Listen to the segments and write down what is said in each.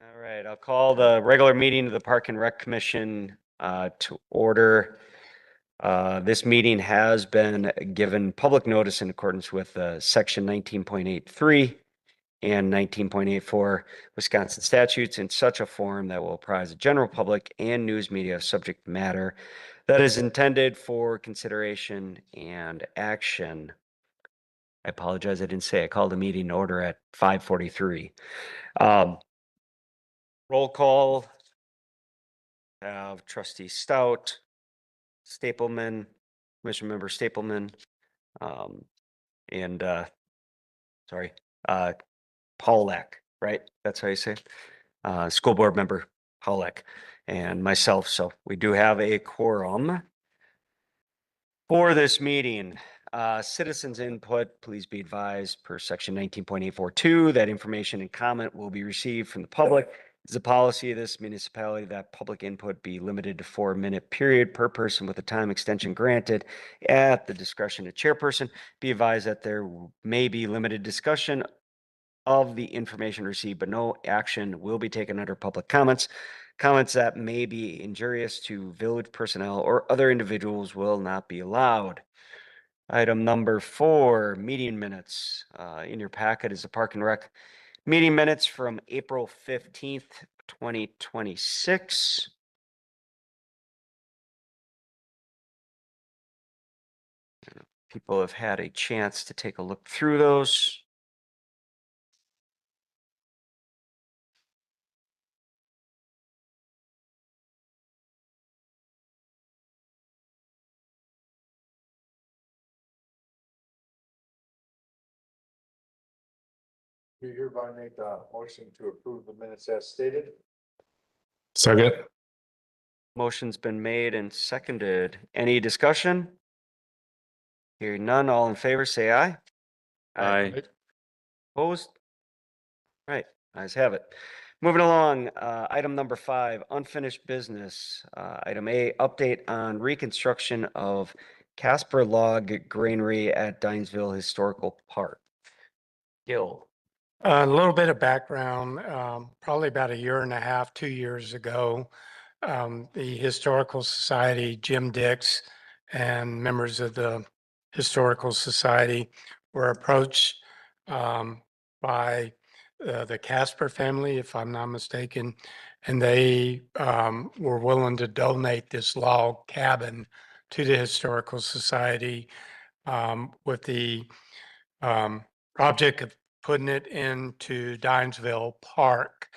All right, I'll call the regular meeting of the Park and Rec Commission to order. This meeting has been given public notice in accordance with Section 19.83 and 19.84 Wisconsin statutes in such a form that will apprise the general public and news media of subject matter that is intended for consideration and action. I apologize, I didn't say I called the meeting to order at 5:43. Roll call. Have trustee Stout, Stapleman, commission member Stapleman, and sorry, Paulek, right? That's how you say it. School board member Paulek and myself. So we do have a quorum for this meeting. Citizens input, please be advised per section 19.842 that information and comment will be received from the public. It's a policy of this municipality that public input be limited to 4-minute period per person with a time extension granted at the discretion of chairperson. Be advised that there may be limited discussion of the information received, but no action will be taken under public comments. Comments that may be injurious to village personnel or other individuals will not be allowed. Item number 4, meeting minutes. In your packet is the Park and Rec meeting minutes from April 15th, 2026. People have had a chance to take a look through those. You hereby make a motion to approve the minutes as stated. Second. Motion's been made and seconded. Any discussion? Hearing none, all in favor, say aye. Aye. Opposed? Right, ayes have it. Moving along, item number 5, unfinished business. Item A, update on reconstruction of Casper Log Granary at Dinesville Historical Park. Gil. A little bit of background, probably about 1.5 years, 2 years ago, the Historical Society, Jim Dix, and members of the Historical Society were approached by the Casper family, if I'm not mistaken, and they were willing to donate this log cabin to the Historical Society with the project of putting it into Dinesville Park.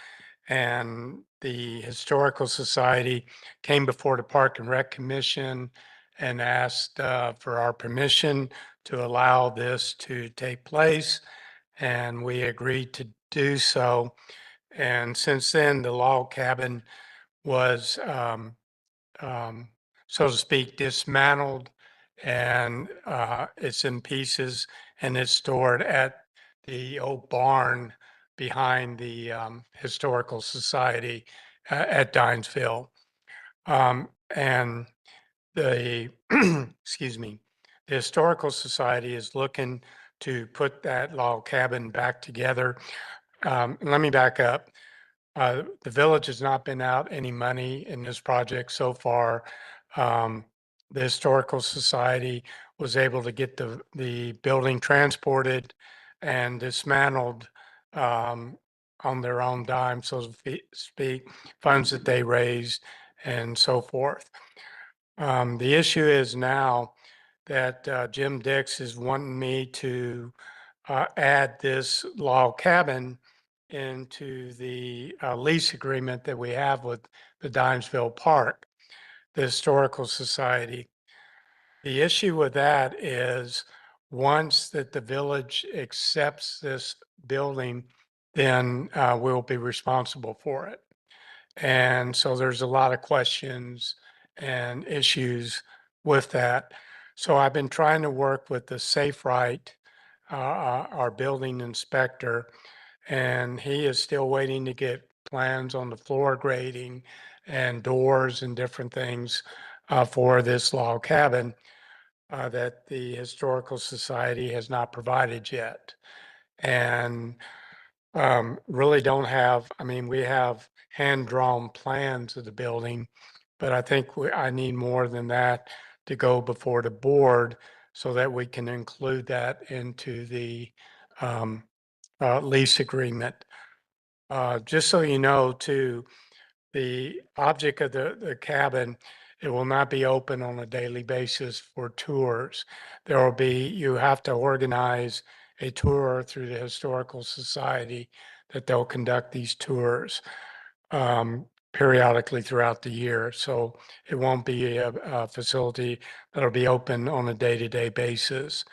And the Historical Society came before the Park and Rec Commission and asked for our permission to allow this to take place. And we agreed to do so. And since then, the log cabin was, so to speak, dismantled, and it's in pieces, and it's stored at the old barn behind the Historical Society at Dinesville. And the, excuse me, the Historical Society is looking to put that log cabin back together. Let me back up. The village has not been out any money in this project so far. The Historical Society was able to get the building transported and dismantled on their own dime, so to speak, funds that they raised and so forth. The issue is now that Jim Dix is wanting me to add this log cabin into the lease agreement that we have with the Dinesville Park, the Historical Society. The issue with that is once that the village accepts this building, then we'll be responsible for it. And so there's a lot of questions and issues with that. So I've been trying to work with the Safe Right, our building inspector, and he is still waiting to get plans on the floor grading and doors and different things for this log cabin that the Historical Society has not provided yet. And really don't have, I mean, we have hand-drawn plans of the building, but I think I need more than that to go before the board so that we can include that into the um, lease agreement. Just so you know, too, the object of the cabin, it will not be open on a daily basis for tours. There will be, you have to organize a tour through the Historical Society that they'll conduct these tours periodically throughout the year. So it won't be a facility that'll be open on a day-to-day basis.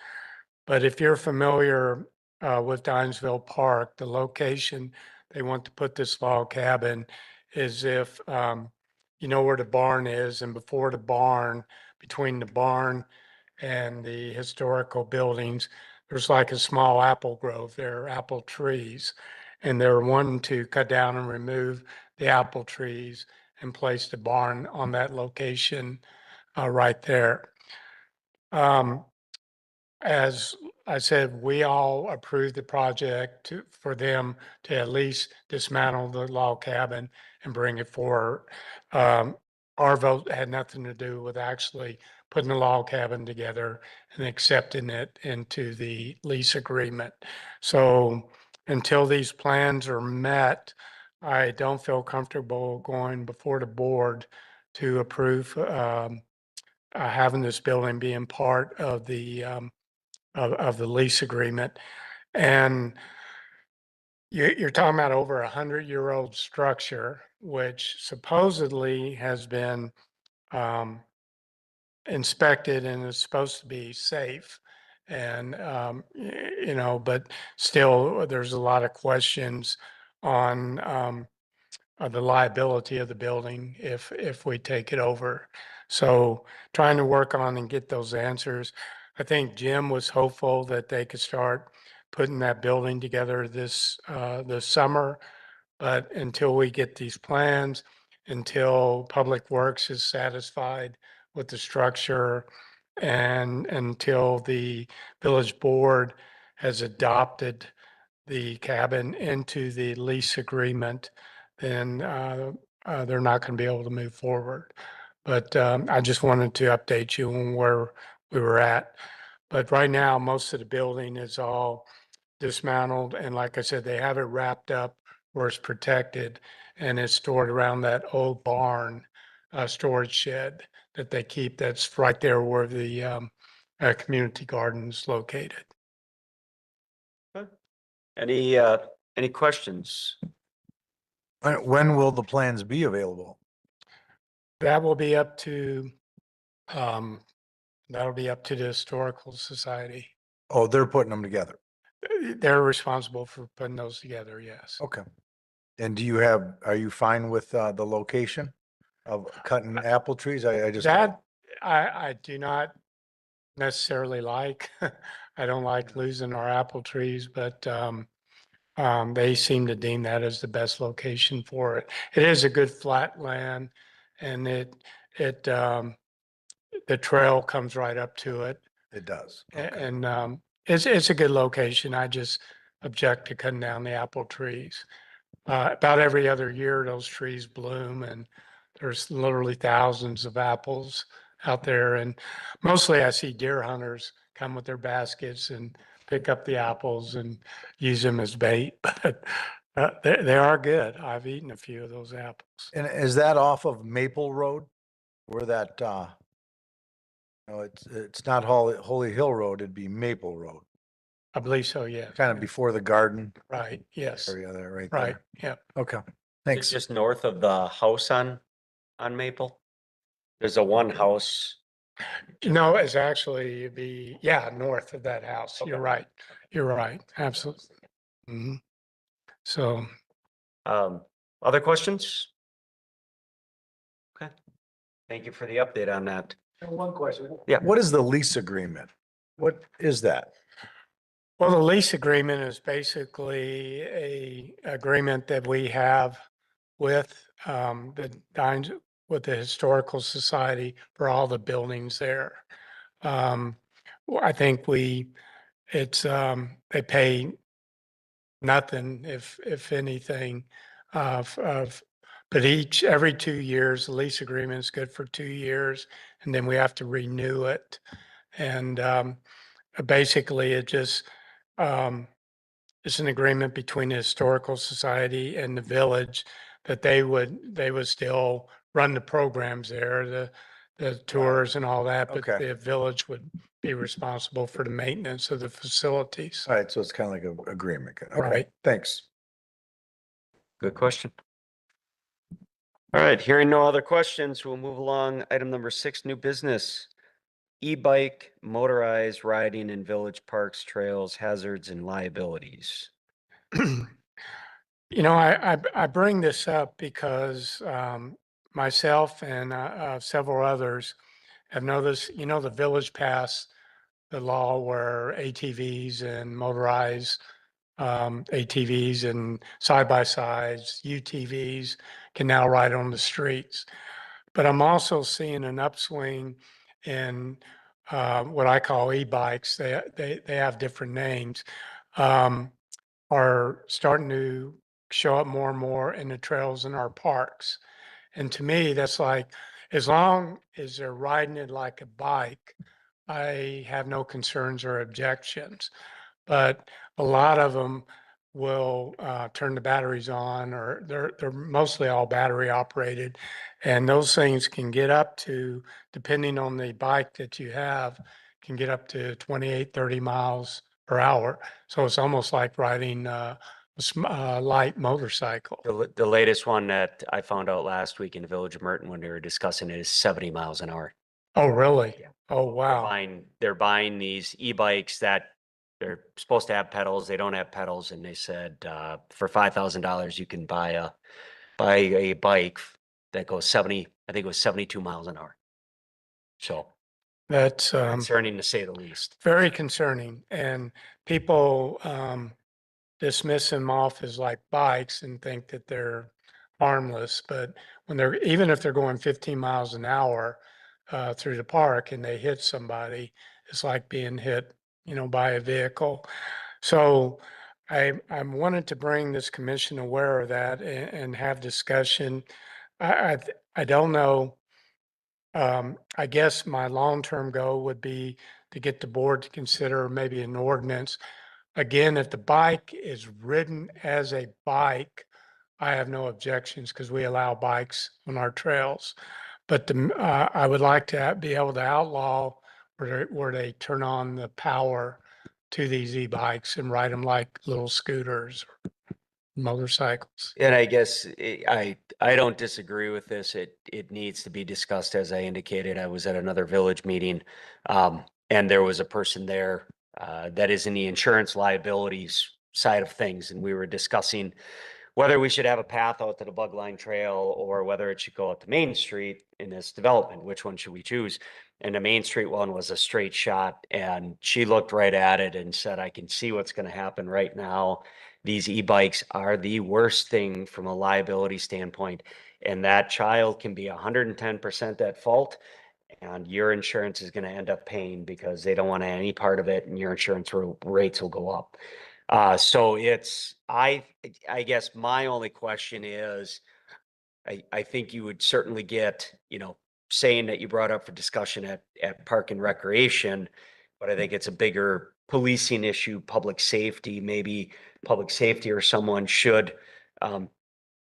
But if you're familiar with Dinesville Park, the location they want to put this log cabin is if you know where the barn is, and before the barn, between the barn and the historical buildings, there's like a small apple grove. There are apple trees, and they're wanting to cut down and remove the apple trees and place the barn on that location right there. As I said, we all approved the project for them to at least dismantle the log cabin and bring it forward. Our vote had nothing to do with actually putting the log cabin together and accepting it into the lease agreement. So until these plans are met, I don't feel comfortable going before the board to approve having this building being part of the lease agreement. And you're talking about over 100-year-old structure, which supposedly has been um, inspected and is supposed to be safe. And, you know, but still, there's a lot of questions on the liability of the building if we take it over. So trying to work on and get those answers. I think Jim was hopeful that they could start putting that building together this summer. But until we get these plans, until Public Works is satisfied with the structure, and until the village board has adopted the cabin into the lease agreement, then they're not going to be able to move forward. But I just wanted to update you on where we were at. But right now, most of the building is all dismantled. And like I said, they have it wrapped up where it's protected, and it's stored around that old barn storage shed that they keep. That's right there where the community garden is located. Any questions? When will the plans be available? That will be up to, um, that'll be up to the Historical Society. Oh, they're putting them together. They're responsible for putting those together, yes. Okay. And are you fine with the location of cutting apple trees? I just. That, I do not necessarily like. I don't like losing our apple trees, but they seem to deem that as the best location for it. It is a good flat land, and the trail comes right up to it. It does. A- Okay. And it's a good location. I just object to cutting down the apple trees. About every other year, those trees bloom, and there's literally thousands of apples out there. And mostly I see deer hunters come with their baskets and pick up the apples and use them as bait. But they are good. I've eaten a few of those apples. And is that off of Maple Road? Where that, no, it's not Holy Hill Road, it'd be Maple Road, I believe so, yes. kind of before the garden Right, yes, area there, right right, there. yeah. Okay, It's thanks. just north of the house on Maple. There's a one house. No, it's actually north of that house. You're Okay. right. You're right. Absolutely. Mhm. So, Other questions? Okay. Thank you for the update on that. One question. Yeah. What is the lease agreement? What is that? well, the lease agreement is basically a agreement that we have with with the Historical Society for all the buildings there. I think they pay nothing, if anything, but every 2 years, the lease agreement is good for 2 years, and then we have to renew it. And basically, um, it's an agreement between the Historical Society and the village that they would still run the programs there, the tours and all that, but Okay. the village would be responsible for the maintenance of the facilities. All right, so it's kind of like an agreement. Okay, Right. thanks. Good question. All right, hearing no other questions, we'll move along. Item number 6, new business. E-bike, motorized riding in village parks, trails, hazards and liabilities. You know, I bring this up because myself and several others have noticed, the village passed the law where ATVs and motorized ATVs and side-by-sides, UTVs can now ride on the streets. But I'm also seeing an upswing in what I call e-bikes. They have different names. Um, are starting to show up more and more in the trails in our parks. And to me, that's like, as long as they're riding it like a bike, I have no concerns or objections. But a lot of them will turn the batteries on, or they're mostly all battery operated. And those things can get up to, depending on the bike that you have, can get up to 28, 30 miles per hour. So it's almost like riding a light motorcycle. The latest one that I found out last week in the Village of Merton when they were discussing it is 70 miles an hour. Oh, really? Yeah. Oh, They're wow. buying these e-bikes that they're supposed to have pedals. They don't have pedals. And they said, for $5,000, you can buy a bike that goes 70, I think it was 72 miles an hour. So That's concerning to say the least. very concerning. And people dismiss them off as like bikes and think that they're harmless. But even if they're going 15 miles an hour through the park and they hit somebody, it's like being hit, by a vehicle. So I wanted to bring this commission aware of that and have discussion. I don't know. I guess my long-term goal would be to get the board to consider maybe an ordinance. Again, if the bike is ridden as a bike, I have no objections because we allow bikes on our trails. But I would like to be able to outlaw where they turn on the power to these e-bikes and ride them like little scooters or motorcycles. And I guess I don't disagree with this. It needs to be discussed. As I indicated, I was at another village meeting, and there was a person there that is in the insurance liabilities side of things, and we were discussing whether we should have a path out to the Bug Line Trail or whether it should go out to Main Street in this development. Which one should we choose? And the Main Street one was a straight shot, and she looked right at it and said, "I can see what's going to happen right now. These e-bikes are the worst thing from a liability standpoint, and that child can be 110% at fault, and your insurance is going to end up paying because they don't want any part of it, and your insurance rates will go up." So I guess my only question is, I think you would certainly get, saying that you brought up for discussion at Park and Recreation, but I think it's a bigger policing issue, public safety, maybe public safety or someone should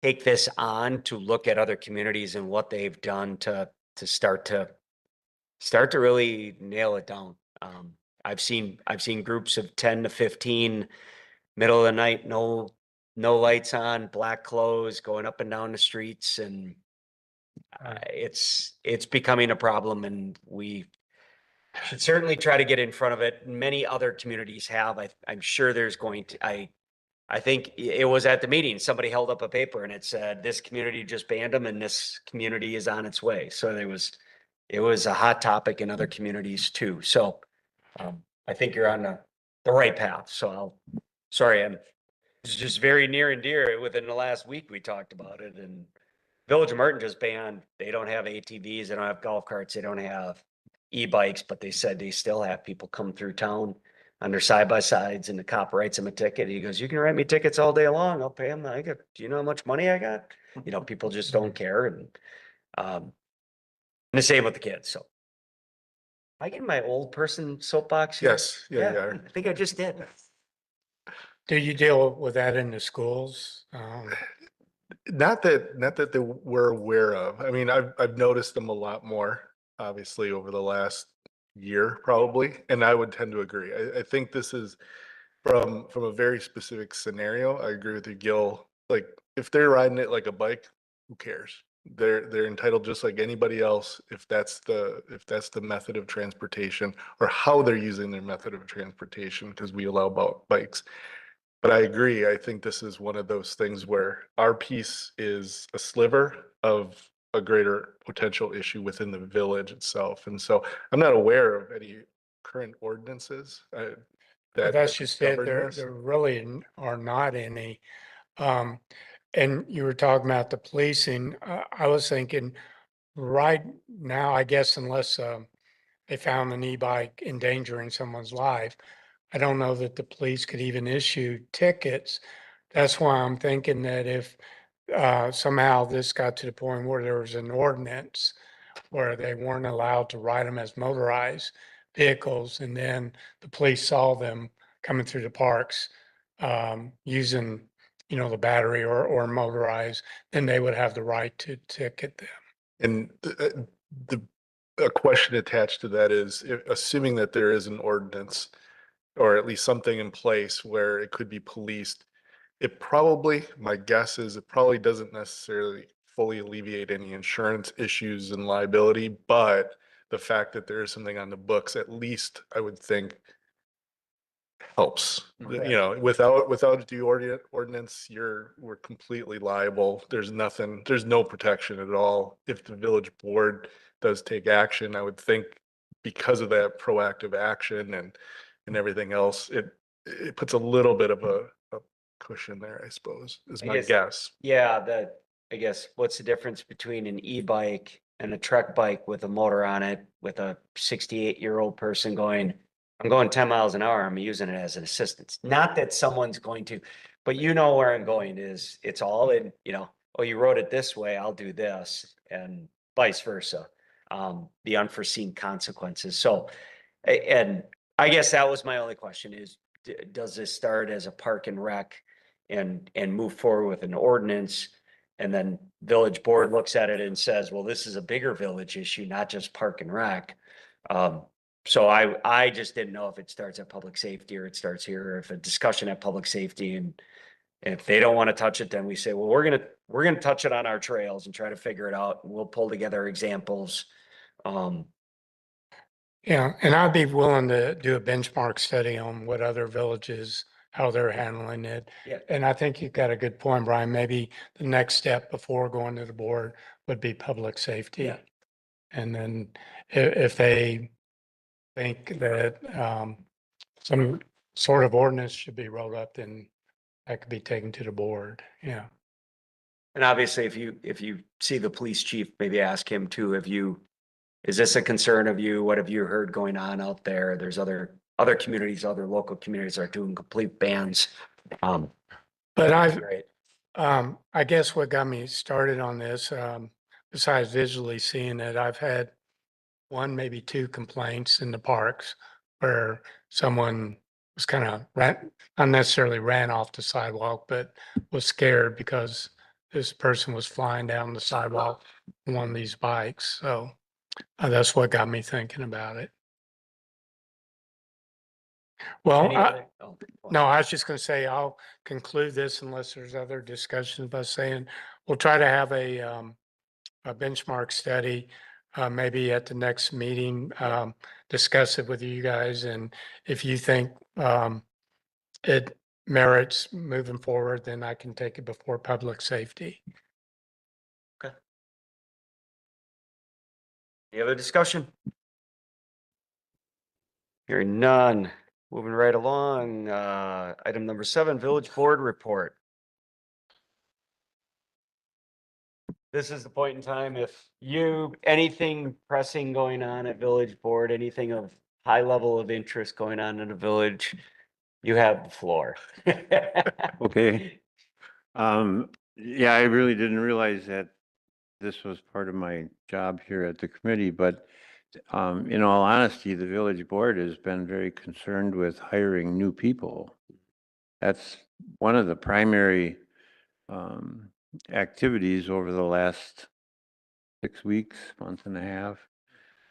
take this on to look at other communities and what they've done to start to really nail it down. I've seen groups of 10 to 15, middle of the night, no lights on, black clothes, going up and down the streets, and it's becoming a problem, and we should certainly try to get in front of it. Many other communities have. I'm sure there's going to. I think it was at the meeting. Somebody held up a paper and it said, "This community just banned them, and this community is on its way." So it was a hot topic in other communities too. So I think you're on the right path. So it's just very near and dear. Within the last week, we talked about it, and Village of Merton just banned. They don't have ATVs. They don't have golf carts. They don't have e-bikes, but they said they still have people come through town on their side by sides and the cop writes him a ticket. He goes, you can write me tickets all day long. I'll pay him. Do you know how much money I got? You know, people just don't care. And the same with the kids. So I get my old person soapbox here. Yes, yeah, yeah. I think I just did. Do you deal with that in the schools? Not that we're aware of. I mean, I've noticed them a lot more, obviously, over the last year, probably, and I would tend to agree. I think this is from a very specific scenario. I agree with you, Gil. Like, if they're riding it like a bike, who cares? They're entitled just like anybody else if that's the method of transportation or how they're using their method of transportation, because we allow about bikes. But I agree. I think this is one of those things where our piece is a sliver of a greater potential issue within the village itself. And so I'm not aware of any current ordinances that That's just it. govern There, this. there really are not any. Um, and you were talking about the policing. I was thinking right now, I guess unless, they found an e-bike endangering someone's life, I don't know that the police could even issue tickets. That's why I'm thinking that if, somehow this got to the point where there was an ordinance where they weren't allowed to ride them as motorized vehicles, and then the police saw them coming through the parks, using, the battery or motorized, then they would have the right to ticket them. And the a question attached to that is, assuming that there is an ordinance or at least something in place where it could be policed, it probably, my guess is it probably doesn't necessarily fully alleviate any insurance issues and liability, but the fact that there is something on the books, at least I would think helps. You know, without the ordinance, we're completely liable. There's nothing, there's no protection at all. If the village board does take action, I would think because of that proactive action and everything else, it puts a little bit of a cushion there, I suppose, is I my guess- guess. Yeah, I guess, what's the difference between an e-bike and a trek bike with a motor on it with a 68-year-old person going, I'm going 10 miles an hour, I'm using it as an assistance. Not that someone's going to, but you know where I'm going is it's all in, oh, you wrote it this way, I'll do this, and vice versa. The unforeseen consequences. So, and I guess that was my only question is, does this start as a park and rec and move forward with an ordinance? And then village board looks at it and says, well, this is a bigger village issue, not just park and rec. So I just didn't know if it starts at public safety or it starts here, or if a discussion at public safety, and if they don't want to touch it, then we say, well, we're gonna touch it on our trails and try to figure it out. We'll pull together examples. Yeah, and I'd be willing to do a benchmark study on what other villages, how they're handling it. Yeah. And I think you've got a good point, Brian. Maybe the next step before going to the board would be public safety. Yeah. And then if they think that, some sort of ordinance should be rolled up, then that could be taken to the board. Yeah. And obviously, if you see the police chief, maybe ask him too, is this a concern of you? What have you heard going on out there? There's other communities, other local communities are doing complete bans. But Great. I guess what got me started on this, besides visually seeing it, I've had one, maybe two complaints in the parks where someone was kind of not necessarily ran off the sidewalk, but was scared because this person was flying down the sidewalk on one of these bikes. So that's what got me thinking about it. Well, Any other- oh, no, I was just going to say, I'll conclude this unless there's other discussions by saying, we'll try to have a benchmark study, maybe at the next meeting, discuss it with you guys. And if you think, it merits moving forward, then I can take it before public safety. Any other discussion? Hearing none. Moving right along, item number 7, village board report. This is the point in time if anything pressing going on at village board, anything of high level of interest going on in the village. You have the floor. Okay. Yeah, I really didn't realize that this was part of my job here at the committee, but in all honesty, the village board has been very concerned with hiring new people. That's one of the primary activities over the last 6 weeks, month and a half.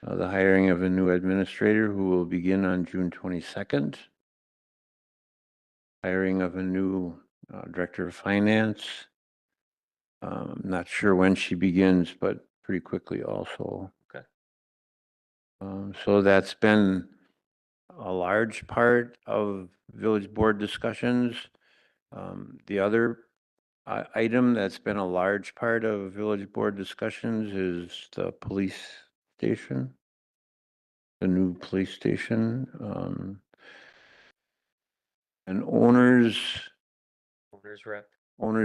The hiring of a new administrator who will begin on June 22nd. Hiring of a new director of finance. Not sure when she begins, but pretty quickly also. Okay. So that's been a large part of village board discussions. The other item that's been a large part of village board discussions is the police station. The new police station. An owner's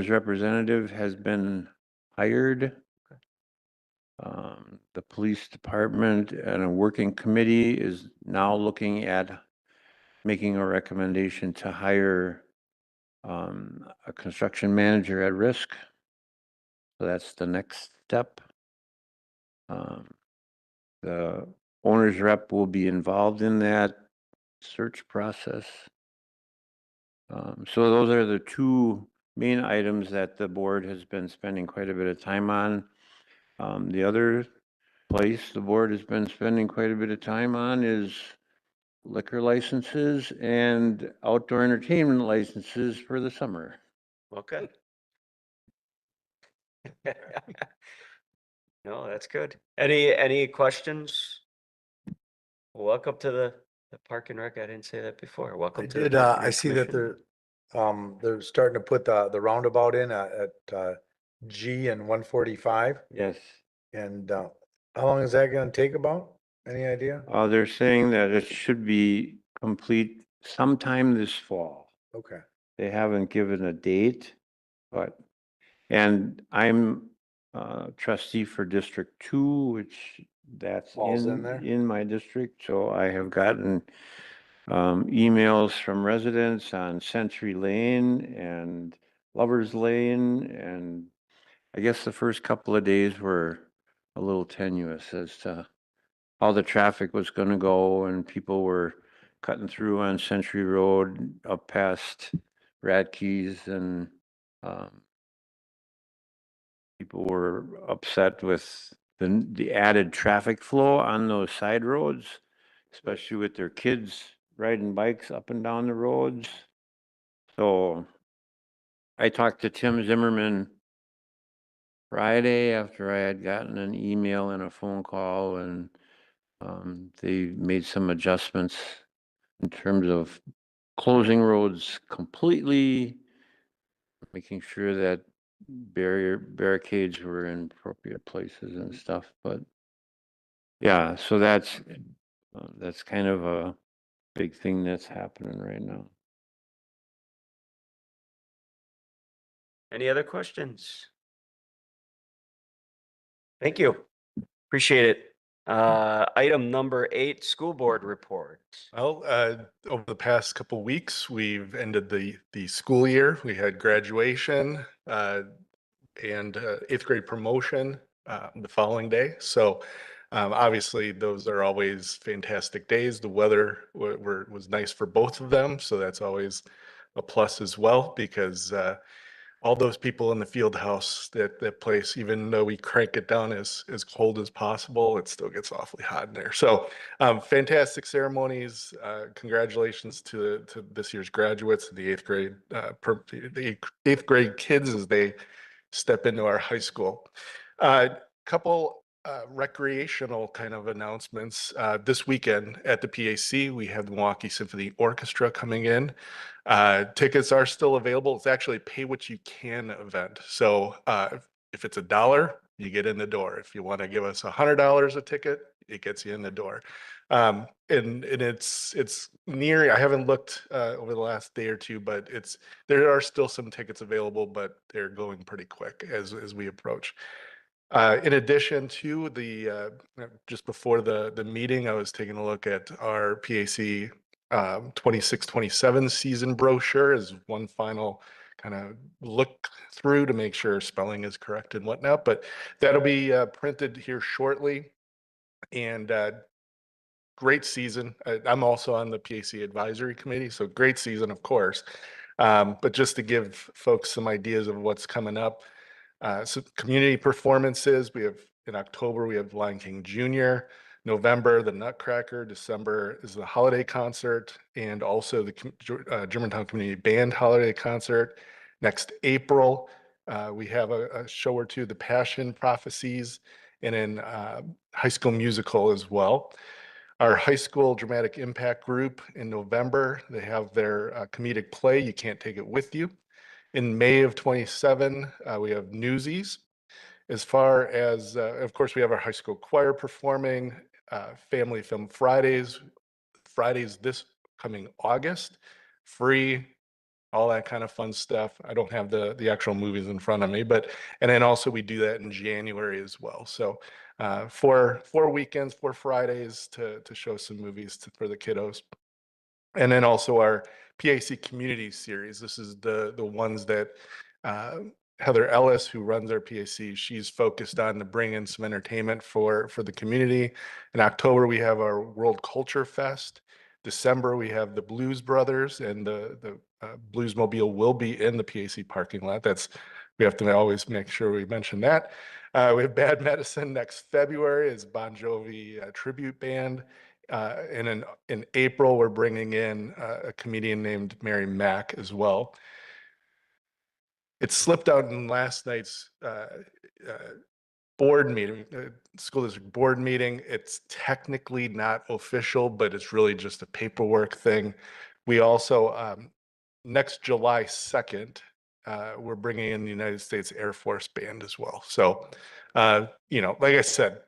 representative has been hired. The police department and a working committee is now looking at making a recommendation to hire a construction manager at risk. So that's the next step. The owner's rep will be involved in that search process. So those are the two main items that the board has been spending quite a bit of time on. The other place the board has been spending quite a bit of time on is liquor licenses and outdoor entertainment licenses for the summer. Okay. No, that's good. Any questions? Welcome to the Park and Rec. I didn't say that before. I Welcome to the did, Park and I Rec see that Commission. they're starting to put the roundabout in at G and 145. Yes. And how long is that gonna take about? Any idea? They're saying that it should be complete sometime this fall. Okay. They haven't given a date, but, and I'm trustee for District 2, which that's Falls in there? in my district. So I have gotten emails from residents on Century Lane and Lovers Lane. And I guess the first couple of days were a little tenuous as to how the traffic was going to go, and people were cutting through on Century Road up past Radke's, and people were upset with the added traffic flow on those side roads, especially with their kids riding bikes up and down the roads. So I talked to Tim Zimmerman Friday after I had gotten an email and a phone call, and they made some adjustments in terms of closing roads completely, making sure that barricades were in appropriate places and stuff. But yeah, so that's kind of a big thing that's happening right now. Any other questions? Thank you. Appreciate it. Item number 8, school board reports. Well, over the past couple weeks, we've ended the school year. We had graduation and eighth grade promotion the following day. So obviously, those are always fantastic days. The weather was nice for both of them, so that's always a plus as well, because all those people in the field house, that place, even though we crank it down as cold as possible, it still gets awfully hot in there. So fantastic ceremonies. Congratulations to this year's graduates, the eighth grade the eighth grade kids as they step into our high school. Couple recreational kind of announcements. This weekend at the PAC, we have the Milwaukee Symphony Orchestra coming in. Tickets are still available. It's actually a pay what you can event. So if it's $1, you get in the door. If you want to give us $100 a ticket, it gets you in the door. And it's near, I haven't looked over the last day or two, but there are still some tickets available, but they're going pretty quick as we approach. In addition to just before the meeting, I was taking a look at our PAC 26-27 season brochure as one final kind of look through to make sure spelling is correct and whatnot, but that'll be printed here shortly. And great season. I'm also on the PAC advisory committee, so great season, of course. But just to give folks some ideas of what's coming up, so community performances, we have in October, we have Lion King Jr., November, the Nutcracker, December is the holiday concert, and also the Germantown Community Band holiday concert. Next April, we have a show or two, The Passion Prophecies, and then High School Musical as well. Our high school dramatic impact group in November, they have their comedic play, You Can't Take It With You. In May of 27, we have Newsies. As far as, of course, we have our high school choir performing, Family Film Fridays, Fridays this coming August, free, all that kind of fun stuff. I don't have the actual movies in front of me, but, and then also we do that in January as well. So 4 weekends, 4 Fridays to show some movies for the kiddos. And then also our PAC Community Series. This is the ones that Heather Ellis, who runs our PAC, she's focused on to bring in some entertainment for the community. In October, we have our World Culture Fest. December, we have the Blues Brothers, and the Bluesmobile will be in the PAC parking lot. We have to always make sure we mention that. We have Bad Medicine next February is Bon Jovi tribute band. And in April, we're bringing in a comedian named Mary Mack as well. It slipped out in last night's board meeting, school district board meeting. It's technically not official, but it's really just a paperwork thing. We also, next July 2nd, we're bringing in the United States Air Force Band as well. So, like I said,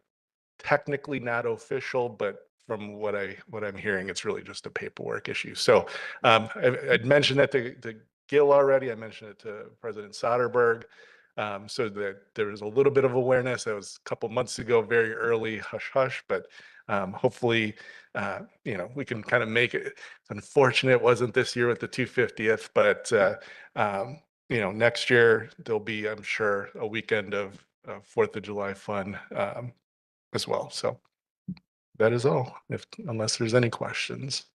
technically not official, but from what I'm hearing, it's really just a paperwork issue. So I'd mentioned that to Gil already. I mentioned it to President Soderberg, so that there was a little bit of awareness. That was a couple months ago, very early, hush hush, but hopefully, we can kind of make it. It's unfortunate it wasn't this year with the 250th, but next year there'll be, I'm sure, a weekend of 4th of July fun as well. So that is all, unless there's any questions.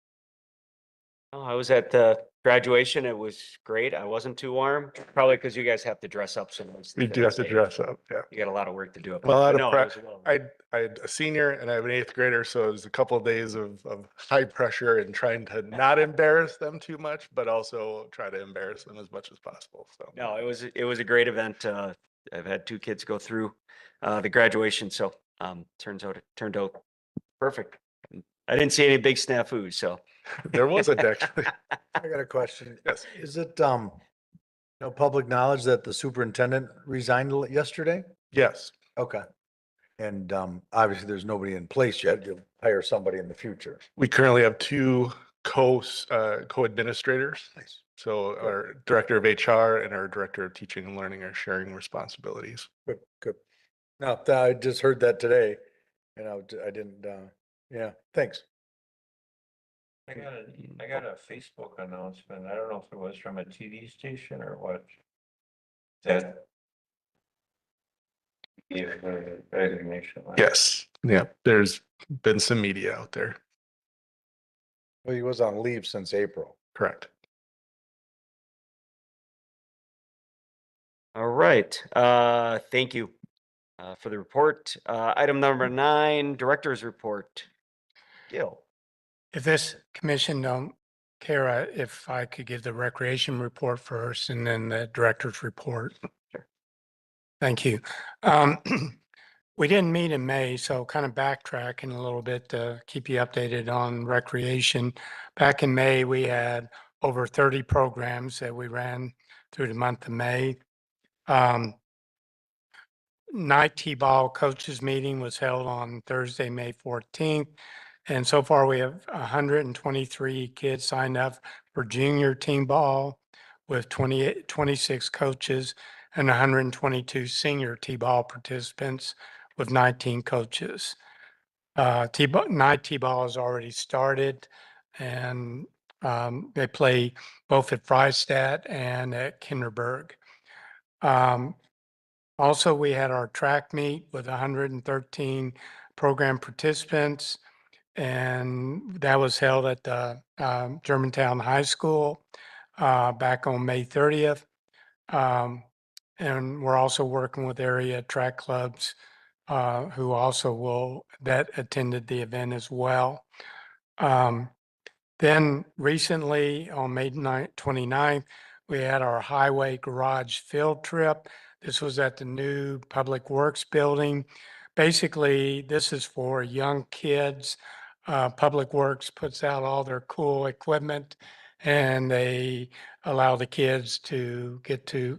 Oh, I was at the graduation. It was great. I wasn't too warm, probably because you guys have to dress up so much. We do have to dress up, yeah. You got a lot of work to do. up Well, there. out But of no, it prep, was well. I had a senior and I have an 8th grader, so it was a couple of days of high pressure and trying to not embarrass them too much, but also try to embarrass them as much as possible. So No, it was a great event. I've had 2 kids go through the graduation, so turned out perfect. I didn't see any big snafus, so. there was a deck. I got a question. Yes. Is it, public knowledge that the superintendent resigned yesterday? Yes, Okay. And, obviously there's nobody in place yet. You'll hire somebody in the future. we currently have 2 co-administrators. Nice. So our director of HR and our director of teaching and learning are sharing responsibilities. Good, good. No, I just heard that today and I didn't, yeah, thanks. I got a Facebook announcement. I don't know if it was from a TV station or what. That gave her resignation. Yes, yeah, there's been some media out there, Well, he was on leave since April. correct? All right, thank you for the report. Item number 9, director's report. Gil. If this commission don't care, if I could give the recreation report first and then the director's report. Sure. Thank you. We didn't meet in May, so kind of backtracking a little bit to keep you updated on recreation. Back in May, we had over 30 programs that we ran through the month of May. Night T-ball coaches meeting was held on Thursday, May 14th. And so far, we have 123 kids signed up for junior team ball with 26 coaches. and 122 senior T-ball participants with 19 coaches. Night T-ball has already started, and they play both at Freistadt and at Kinderberg. Also, we had our track meet with 113 program participants, and that was held at the Germantown High School back on May 30th. And we're also working with area track clubs who also that attended the event as well. Then recently on May 29th, we had our highway garage field trip. This was at the new Public Works building. Basically, this is for young kids. Public Works puts out all their cool equipment and they allow the kids to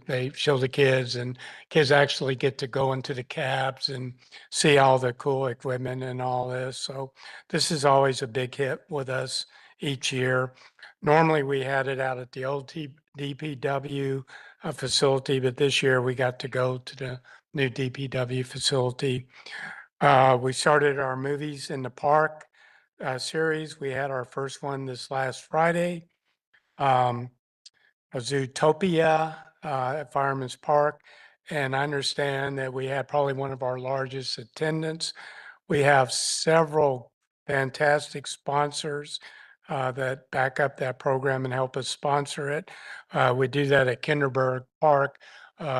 they show the kids, and kids actually get to go into the cabs and see all the cool equipment and all this. So this is always a big hit with us each year. Normally, we had it out at the old DPW facility, but this year we got to go to the new DPW facility. We started our Movies in the Park series. We had our first one this last Friday. A Zootopia at Fireman's Park. And I understand that we had probably one of our largest attendance. We have several fantastic sponsors that back up that program and help us sponsor it. We do that at Kinderberg Park.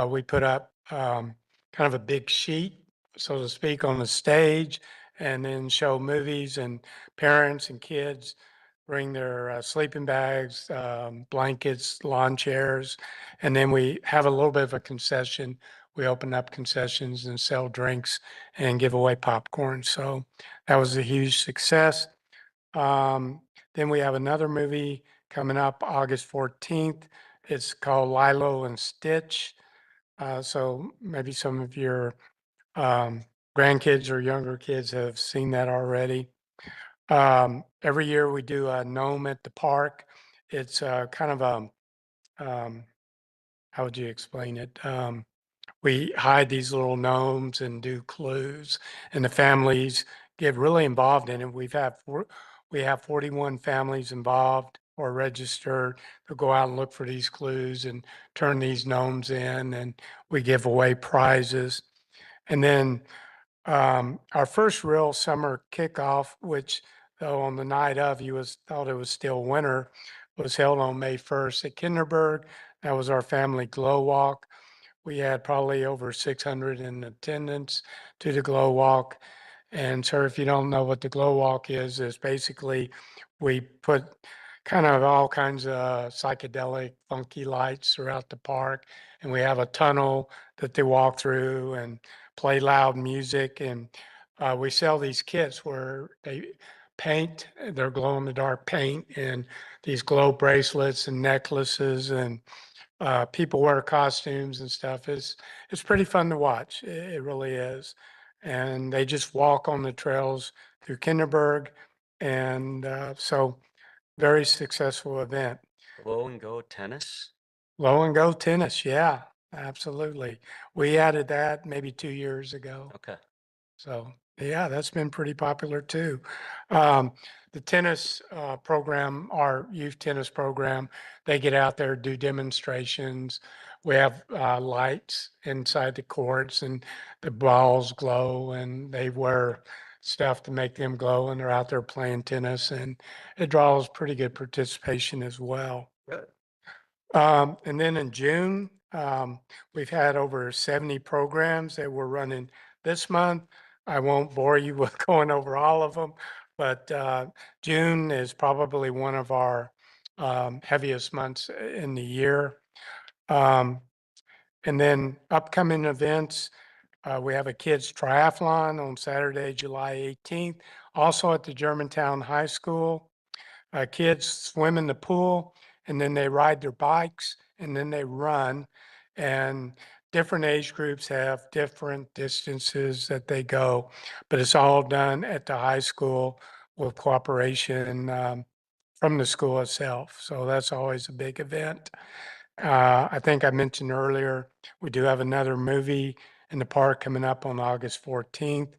We put up kind of a big sheet, so to speak, on the stage and then show movies, and parents and kids bring their sleeping bags, blankets, lawn chairs, and then we have a little bit of a concession. We open up concessions and sell drinks and give away popcorn. So that was a huge success. Then we have another movie coming up August 14th. It's called Lilo and Stitch. So maybe some of your grandkids or younger kids have seen that already. Every year we do a gnome at the park. It's kind of how would you explain it? We hide these little gnomes and do clues, and the families get really involved in it. We have 41 families involved or registered to go out and look for these clues and turn these gnomes in, and we give away prizes. And then our first real summer kickoff, which though on the night of thought it was still winter, was held on May 1st at Kinderberg. That was our family glow walk. We had probably over 600 in attendance to the glow walk. And sir, if you don't know what the glow walk is basically we put kind of all kinds of psychedelic, funky lights throughout the park. And we have a tunnel that they walk through and play loud music. And we sell these kits where they paint, they're glow in the dark paint, and these glow bracelets and necklaces, and people wear costumes and stuff. It's pretty fun to watch. It really is. And they just walk on the trails through Kinderberg. And so very successful event. Blow and go tennis. Low and go tennis. Yeah, absolutely. We added that maybe 2 years ago. Okay. So yeah, that's been pretty popular too. The tennis program, our youth tennis program, they get out there, do demonstrations. We have lights inside the courts, and the balls glow, and they wear stuff to make them glow, and they're out there playing tennis, and it draws pretty good participation as well. Good. And then in June, we've had over 70 programs that we're running this month. I won't bore you with going over all of them, but June is probably one of our heaviest months in the year. And then upcoming events, we have a kids triathlon on Saturday, July 18th, also at the Germantown High School. Kids swim in the pool, and then they ride their bikes, and then they run. And different age groups have different distances that they go, but it's all done at the high school with cooperation from the school itself. So that's always a big event. I think I mentioned earlier, we do have another movie in the park coming up on August 14th.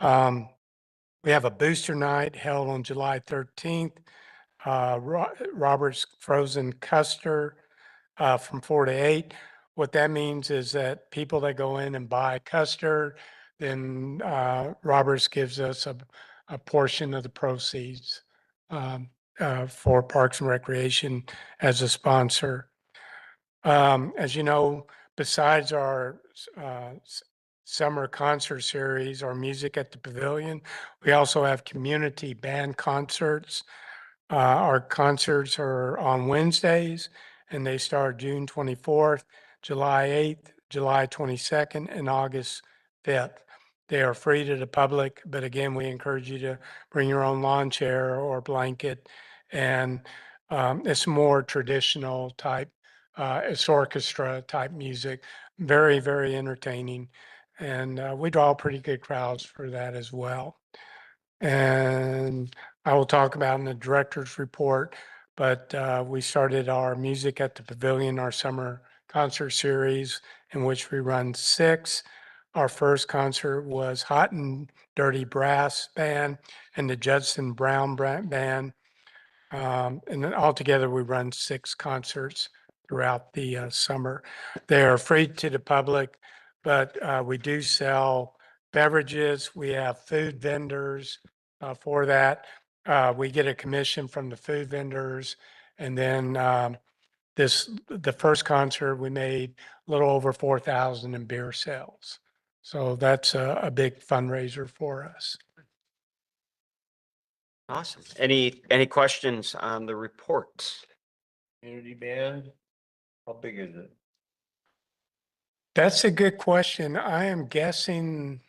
We have a booster night held on July 13th. Robert's Frozen Custard from 4 to 8. What that means is that people that go in and buy custard, then Roberts gives us a portion of the proceeds for Parks and Recreation as a sponsor. As you know, besides our summer concert series, our Music at the Pavilion, we also have community band concerts. Our concerts are on Wednesdays and they start June 24th, July 8th, July 22nd, and August 5th. They are free to the public, but again, we encourage you to bring your own lawn chair or blanket. And it's more traditional type, it's orchestra type music, very, very entertaining. And we draw pretty good crowds for that as well. And I will talk about in the director's report, but we started our Music at the Pavilion, our summer concert series, in which we run 6. Our first concert was Hot and Dirty Brass Band and the Judson Brown Band. And then altogether, we run 6 concerts throughout the summer. They are free to the public, but we do sell beverages. We have food vendors for that. We get a commission from the food vendors. And then the first concert, we made a little over 4,000 in beer sales. So that's a big fundraiser for us. Awesome. Any questions on the report? Community band, how big is it? That's a good question. I am guessing,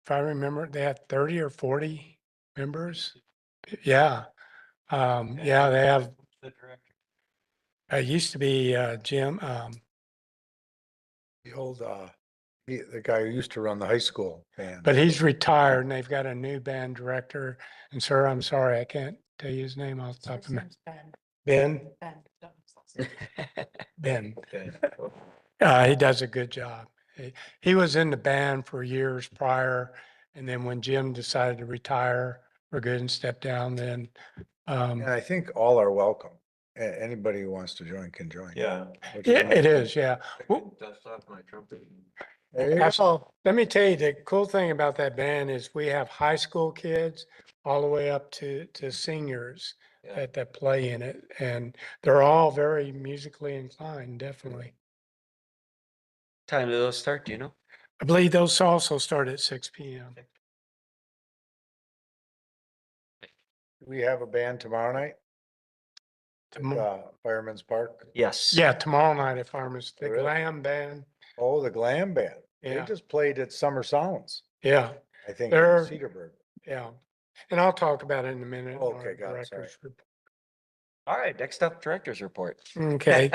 if I remember, they had 30 or 40 members. Yeah. Yeah, they have, The director. it used to be Jim. The old, the guy who used to run the high school band. But he's retired and they've got a new band director. And sir, I'm sorry, I can't tell you his name off the top of my. Ben? Ben. He does a good job. He was in the band for years prior. And then when Jim decided to retire for good and step down, then And I think all are welcome. Anybody who wants to join can join. Yeah. Which yeah, nice. it is, yeah. Well, Dust off my trumpet. There you Abs- go. Let me tell you, the cool thing about that band is we have high school kids all the way up to seniors Yeah. that play in it. And they're all very musically inclined, definitely. Time do those start, do you know? I believe those also start at 6 PM. We have a band tomorrow night at Fireman's Park. Yes. Yeah, tomorrow night at Farmers, the Really? Glam Band. Oh, the Glam Band. They Yeah, just played at Summer Sounds, yeah, I think, in They're- Cedarburg. yeah. And I'll talk about it in a minute. in our Okay, got it, sorry. director's report. All right, next up, director's report. Okay.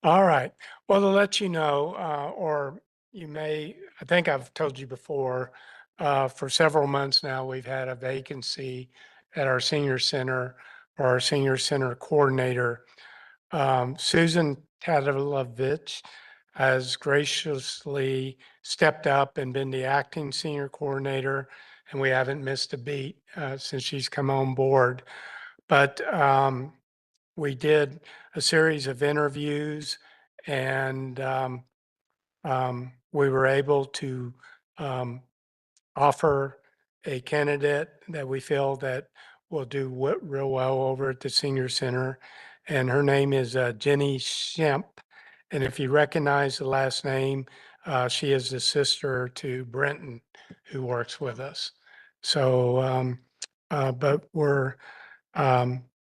All right. Well, to let you know, or you may, I think I've told you before, for several months now, we've had a vacancy at our senior center for our senior center coordinator. Susan Tadlovich has graciously stepped up and been the acting senior coordinator, and we haven't missed a beat since she's come on board. But we did a series of interviews and we were able to offer a candidate that we feel that will do real well over at the senior center. And her name is Jenny Shemp. And if you recognize the last name, she is the sister to Brenton, who works with us. So, but we're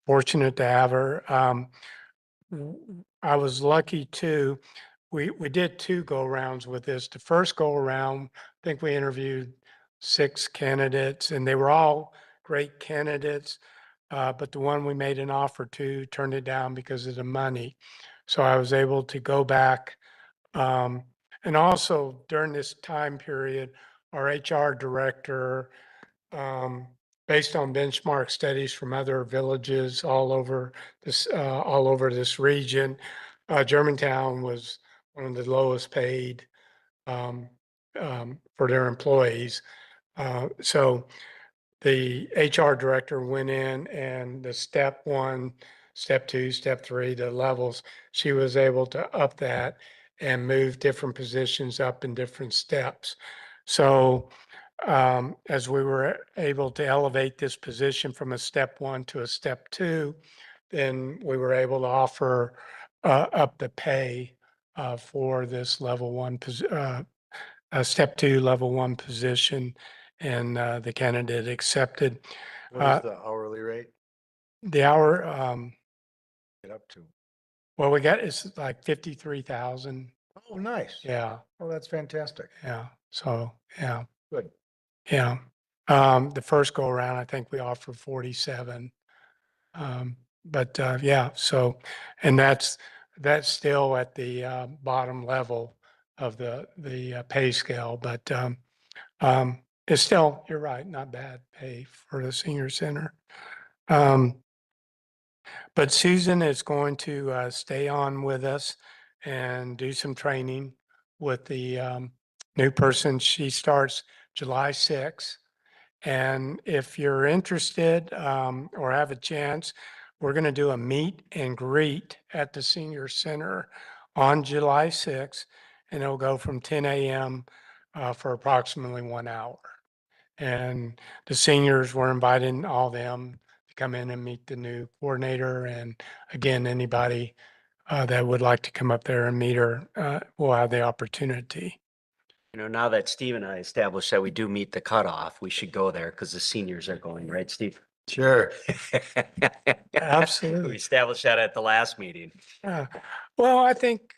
fortunate to have her. I was lucky too. We did 2 go-arounds with this. The first go-around, I think we interviewed 6 candidates and they were all great candidates. But the one we made an offer to turned it down because of the money. So I was able to go back. And also during this time period, our HR director based on benchmark studies from other villages all over this region, Germantown was one of the lowest paid um, for their employees. So the HR director went in and the step one, step two, step three, the levels, she was able to up that and move different positions up in different steps. So as we were able to elevate this position from a step one to a step two, then we were able to offer up the pay for this level one, step two, level one position, and the candidate accepted. What Uh, is the hourly rate The hour, get up to? well, we got, it's like 53,000. Oh, nice. Yeah, Oh, that's fantastic. yeah. So, yeah, Good. yeah. The first go around, I think we offered 47. But yeah, so, and that's still at the bottom level of the pay scale, but it's still, you're right, not bad pay for the senior center. But Susan is going to stay on with us and do some training with the new person. She starts July 6th. And if you're interested or have a chance, we're going to do a meet and greet at the senior center on July 6th. And it'll go from 10 a.m. For approximately 1 hour. And the seniors were inviting all them to come in and meet the new coordinator. And again, anybody that would like to come up there and meet her will have the opportunity. You know, now that Steve and I established that we do meet the cutoff, we should go there because the seniors are going, right, Steve? Sure. Absolutely. We established that at the last meeting. Well, I think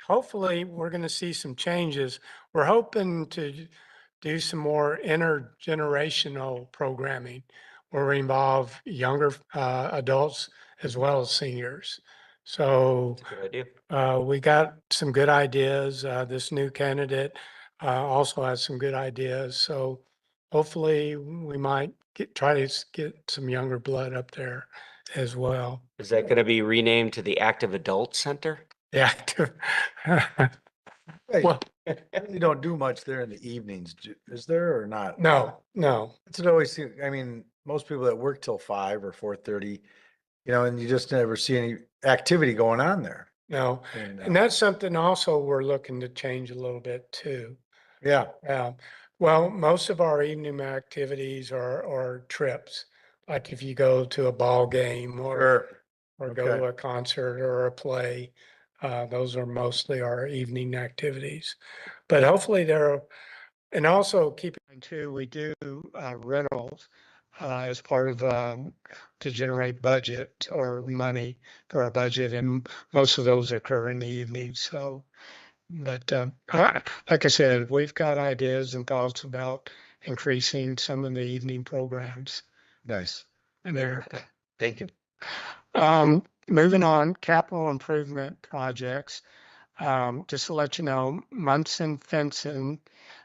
hopefully we're going to see some changes. We're hoping to do some more intergenerational programming where we involve younger adults as well as seniors. So Good idea. we got some good ideas. This new candidate also has some good ideas. So hopefully we might try to get some younger blood up there as well. Is that going to be renamed to the Active Adult Center? Yeah. Hey, Well, you don't do much there in the evenings, is there or not? no, no. It's always, I mean, most people that work till 5 or 4:30, and you just never see any activity going on there. No, And, and that's something also we're looking to change a little bit too. yeah, Well, most of our evening activities are trips. Like if you go to a ball game sure. or go Okay. to a concert or a play, those are mostly our evening activities. But hopefully and also keep in mind too, we do rentals as part of to generate budget or money for our budget, and most of those occur in the evening. So, but like I said, we've got ideas and thoughts about increasing some of the evening programs. Nice. And there. Thank you. Moving on, capital improvement projects. Just to let you know, Munson Fencing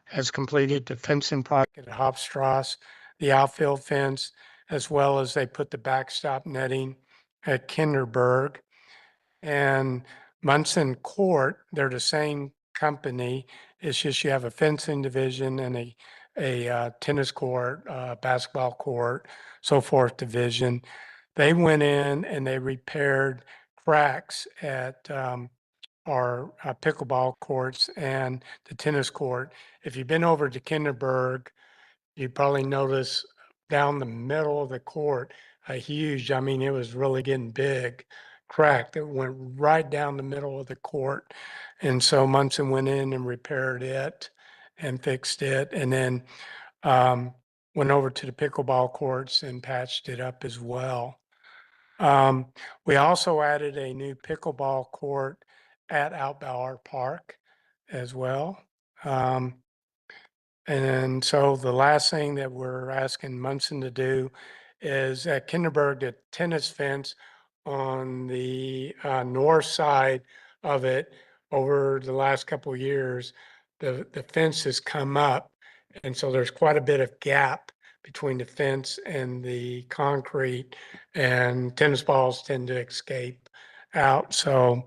has completed the fencing project at Hofstrasse, the outfield fence, as well as they put the backstop netting at Kinderberg. And Munson Court, they're the same company. It's just you have a fencing division and a tennis court, basketball court, so forth division. They went in and they repaired cracks at our pickleball courts and the tennis court. If you've been over to Kinderberg, you probably notice down the middle of the court, a huge, I mean, it was really getting big, crack that went right down the middle of the court. And so Munson went in and repaired it and fixed it. And then went over to the pickleball courts and patched it up as well. We also added a new pickleball court at Outbower Park as well. And so the last thing that we're asking Munson to do is at Kinderberg, the tennis fence on the north side of it over the last couple of years, the fence has come up. And so there's quite a bit of gap between the fence and the concrete, and tennis balls tend to escape out. So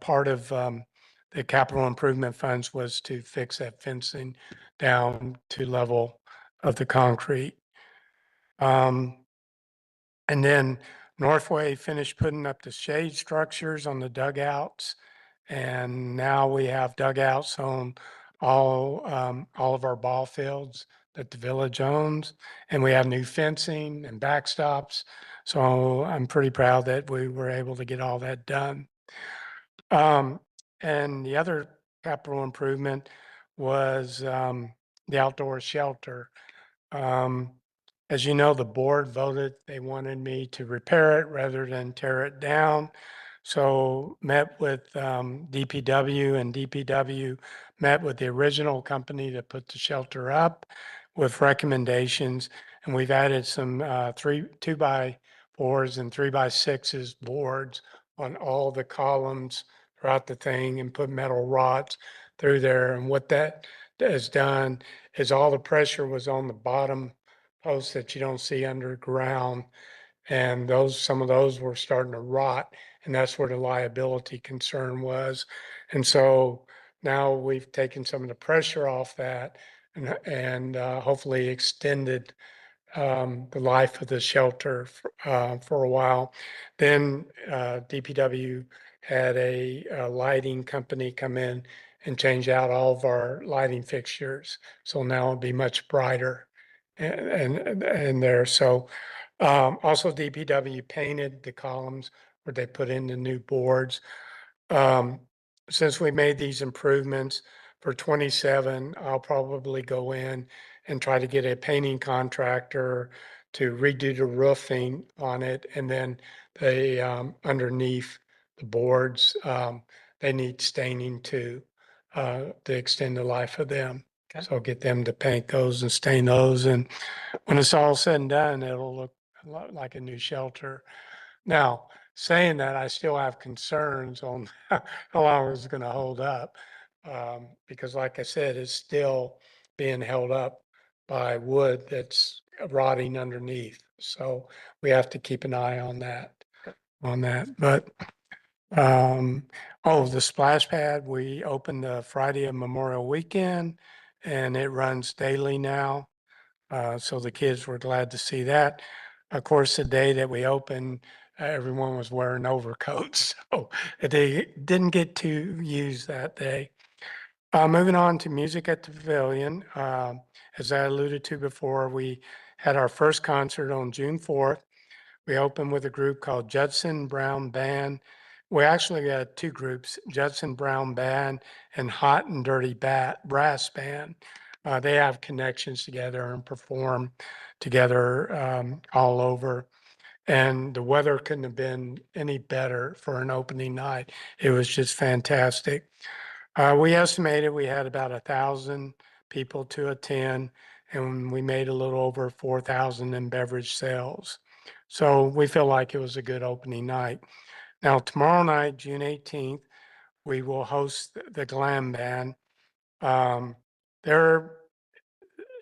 part of the capital improvement funds was to fix that fencing down to level of the concrete. And then Northway finished putting up the shade structures on the dugouts. And now we have dugouts on all of our ball fields that the village owns. And we have new fencing and backstops. So I'm pretty proud that we were able to get all that done. And the other capital improvement was the outdoor shelter. Um, as you know, the board voted, they wanted me to repair it rather than tear it down. So met with DPW, and DPW met with the original company that put the shelter up with recommendations. And we've added some 2x4s and 3x6s boards on all the columns throughout the thing and put metal rods through there. And what that has done is all the pressure was on the bottom posts that you don't see underground. And some of those were starting to rot, and that's where the liability concern was. And so now we've taken some of the pressure off that and hopefully extended the life of the shelter for a while. Then DPW had a lighting company come in and change out all of our lighting fixtures. So now it'll be much brighter and there. So also DPW painted the columns where they put in the new boards. Since we made these improvements for 27, I'll probably go in and try to get a painting contractor to redo the roofing on it. And then they, underneath the boards, they need staining to extend the life of them. Okay. So I'll get them to paint those and stain those. And when it's all said and done, it'll look a lot like a new shelter. Now, saying that, I still have concerns on how long it's going to hold up. Because like I said, it's still being held up by wood that's rotting underneath. So we have to keep an eye on that. But, the splash pad, we opened the Friday of Memorial Weekend and it runs daily now. So the kids were glad to see that. Of course, the day that we opened, everyone was wearing overcoats, so they didn't get to use that day. Moving on to music at the pavilion, as I alluded to before, we had our first concert on June 4th. We opened with a group called Judson Brown Band. We actually got two groups, Judson Brown Band and Hot and Dirty Brass Band. They have connections together and perform together all over. And the weather couldn't have been any better for an opening night. It was just fantastic. We estimated we had about 1,000 people to attend, and we made a little over 4,000 in beverage sales. So we feel like it was a good opening night. Now, tomorrow night, June 18th, we will host the Glam Band. They're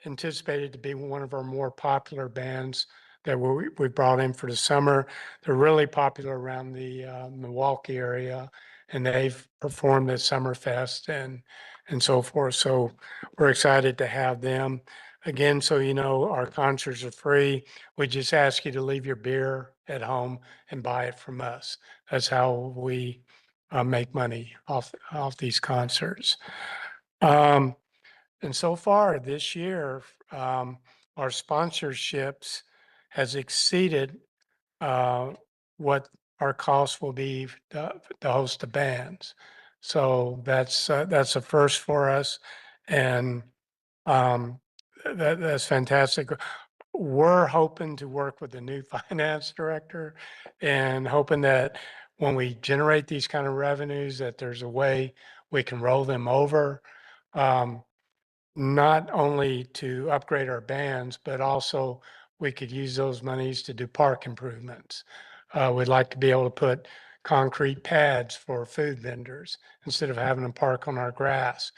anticipated to be one of our more popular bands that we brought in for the summer. They're really popular around the Milwaukee area, and they've performed at Summerfest and so forth. So we're excited to have them. Again, so you know, our concerts are free. We just ask you to leave your beer at home and buy it from us. That's how we make money off these concerts. And so far this year, our sponsorships has exceeded what our cost will be to host the bands. So that's a first for us, and that's fantastic. We're hoping to work with the new finance director and hoping that when we generate these kind of revenues, that there's a way we can roll them over. Not only to upgrade our bands, but also we could use those monies to do park improvements. We'd like to be able to put concrete pads for food vendors instead of having them park on our grass.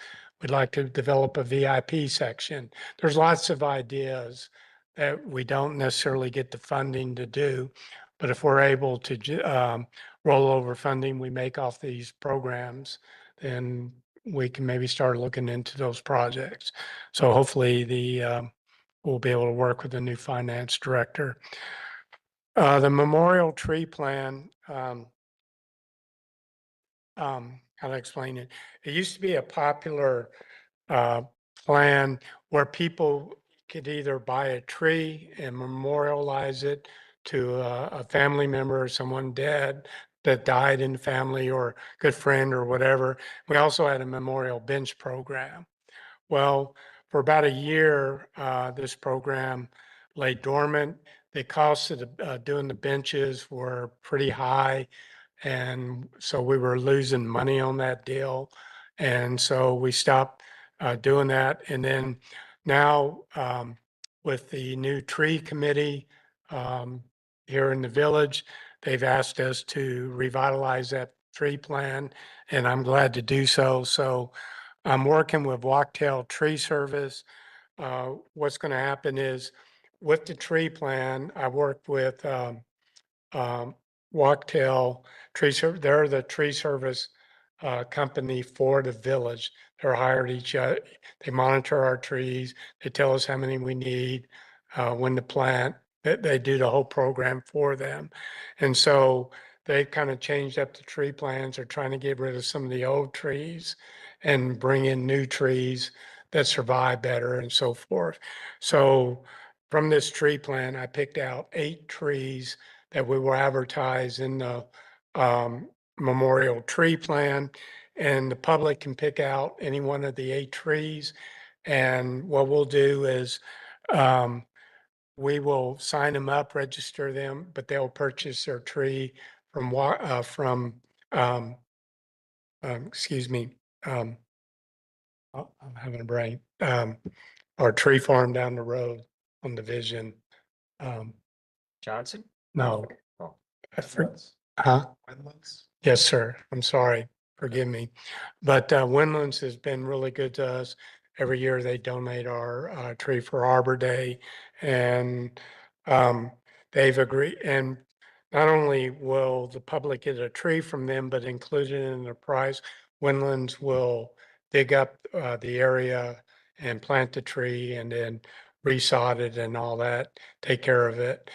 we'd like to develop a VIP section. There's lots of ideas that we don't necessarily get the funding to do. But if we're able to roll over funding we make off these programs, then we can maybe start looking into those projects. So hopefully we'll be able to work with the new finance director. The memorial tree plan, how to explain it? It used to be a popular plan where people could either buy a tree and memorialize it to a family member or someone dead that died in the family or good friend or whatever. We also had a memorial bench program. Well, for about a year, this program lay dormant. The costs of doing the benches were pretty high. And so we were losing money on that deal. And so we stopped doing that. And then now with the new tree committee here in the village, they've asked us to revitalize that tree plan, and I'm glad to do so. So I'm working with Walktail Tree Service. What's going to happen is with the tree plan, I worked with Walktail Tree Service. They're the tree service company for the village. They're hired they monitor our trees. They tell us how many we need, when to plant. They do the whole program for them. And so they've kind of changed up the tree plans. They're trying to get rid of some of the old trees and bring in new trees that survive better and so forth. So from this tree plan, I picked out 8 trees that we will advertise in the memorial tree plan, and the public can pick out any one of the 8 trees. And what we'll do is we will sign them up, register them, but they'll purchase their tree from excuse me, I'm having a brain, our tree farm down the road on Division. Johnson? No. Oh. Huh? Yes, sir. I'm sorry. Forgive me. But Windlands has been really good to us. Every year they donate our tree for Arbor Day, and they've agreed. And not only will the public get a tree from them, but included in the price, Windlands will dig up the area and plant the tree and then resod it and all that, take care of it.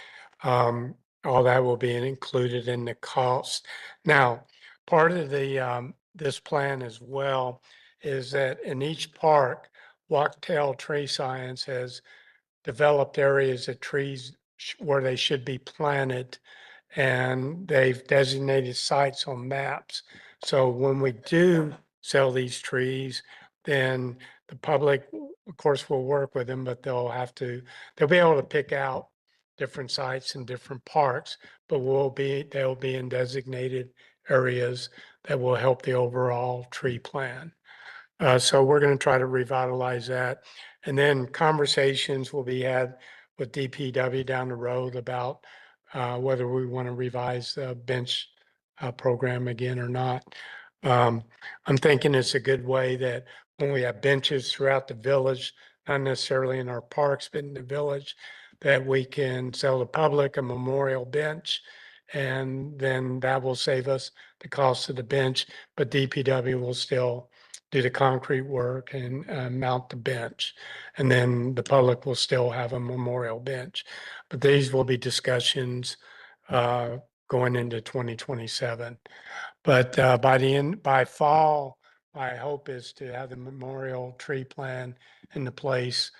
All that will be included in the cost. Now, part of the this plan as well is that in each park, Walktail Tree Science has developed areas of trees where they should be planted, and they've designated sites on maps. So when we do sell these trees, then the public, of course, will work with them, but they'll be able to pick out different sites in different parks, but they'll be in designated areas that will help the overall tree plan. So we're going to try to revitalize that. And then conversations will be had with DPW down the road about whether we want to revise the bench program again or not. I'm thinking it's a good way that when we have benches throughout the village, not necessarily in our parks, but in the village, that we can sell the public a memorial bench. And then that will save us the cost of the bench, but DPW will still do the concrete work and mount the bench. And then the public will still have a memorial bench. But these will be discussions going into 2027. But by fall, my hope is to have the memorial tree plan into place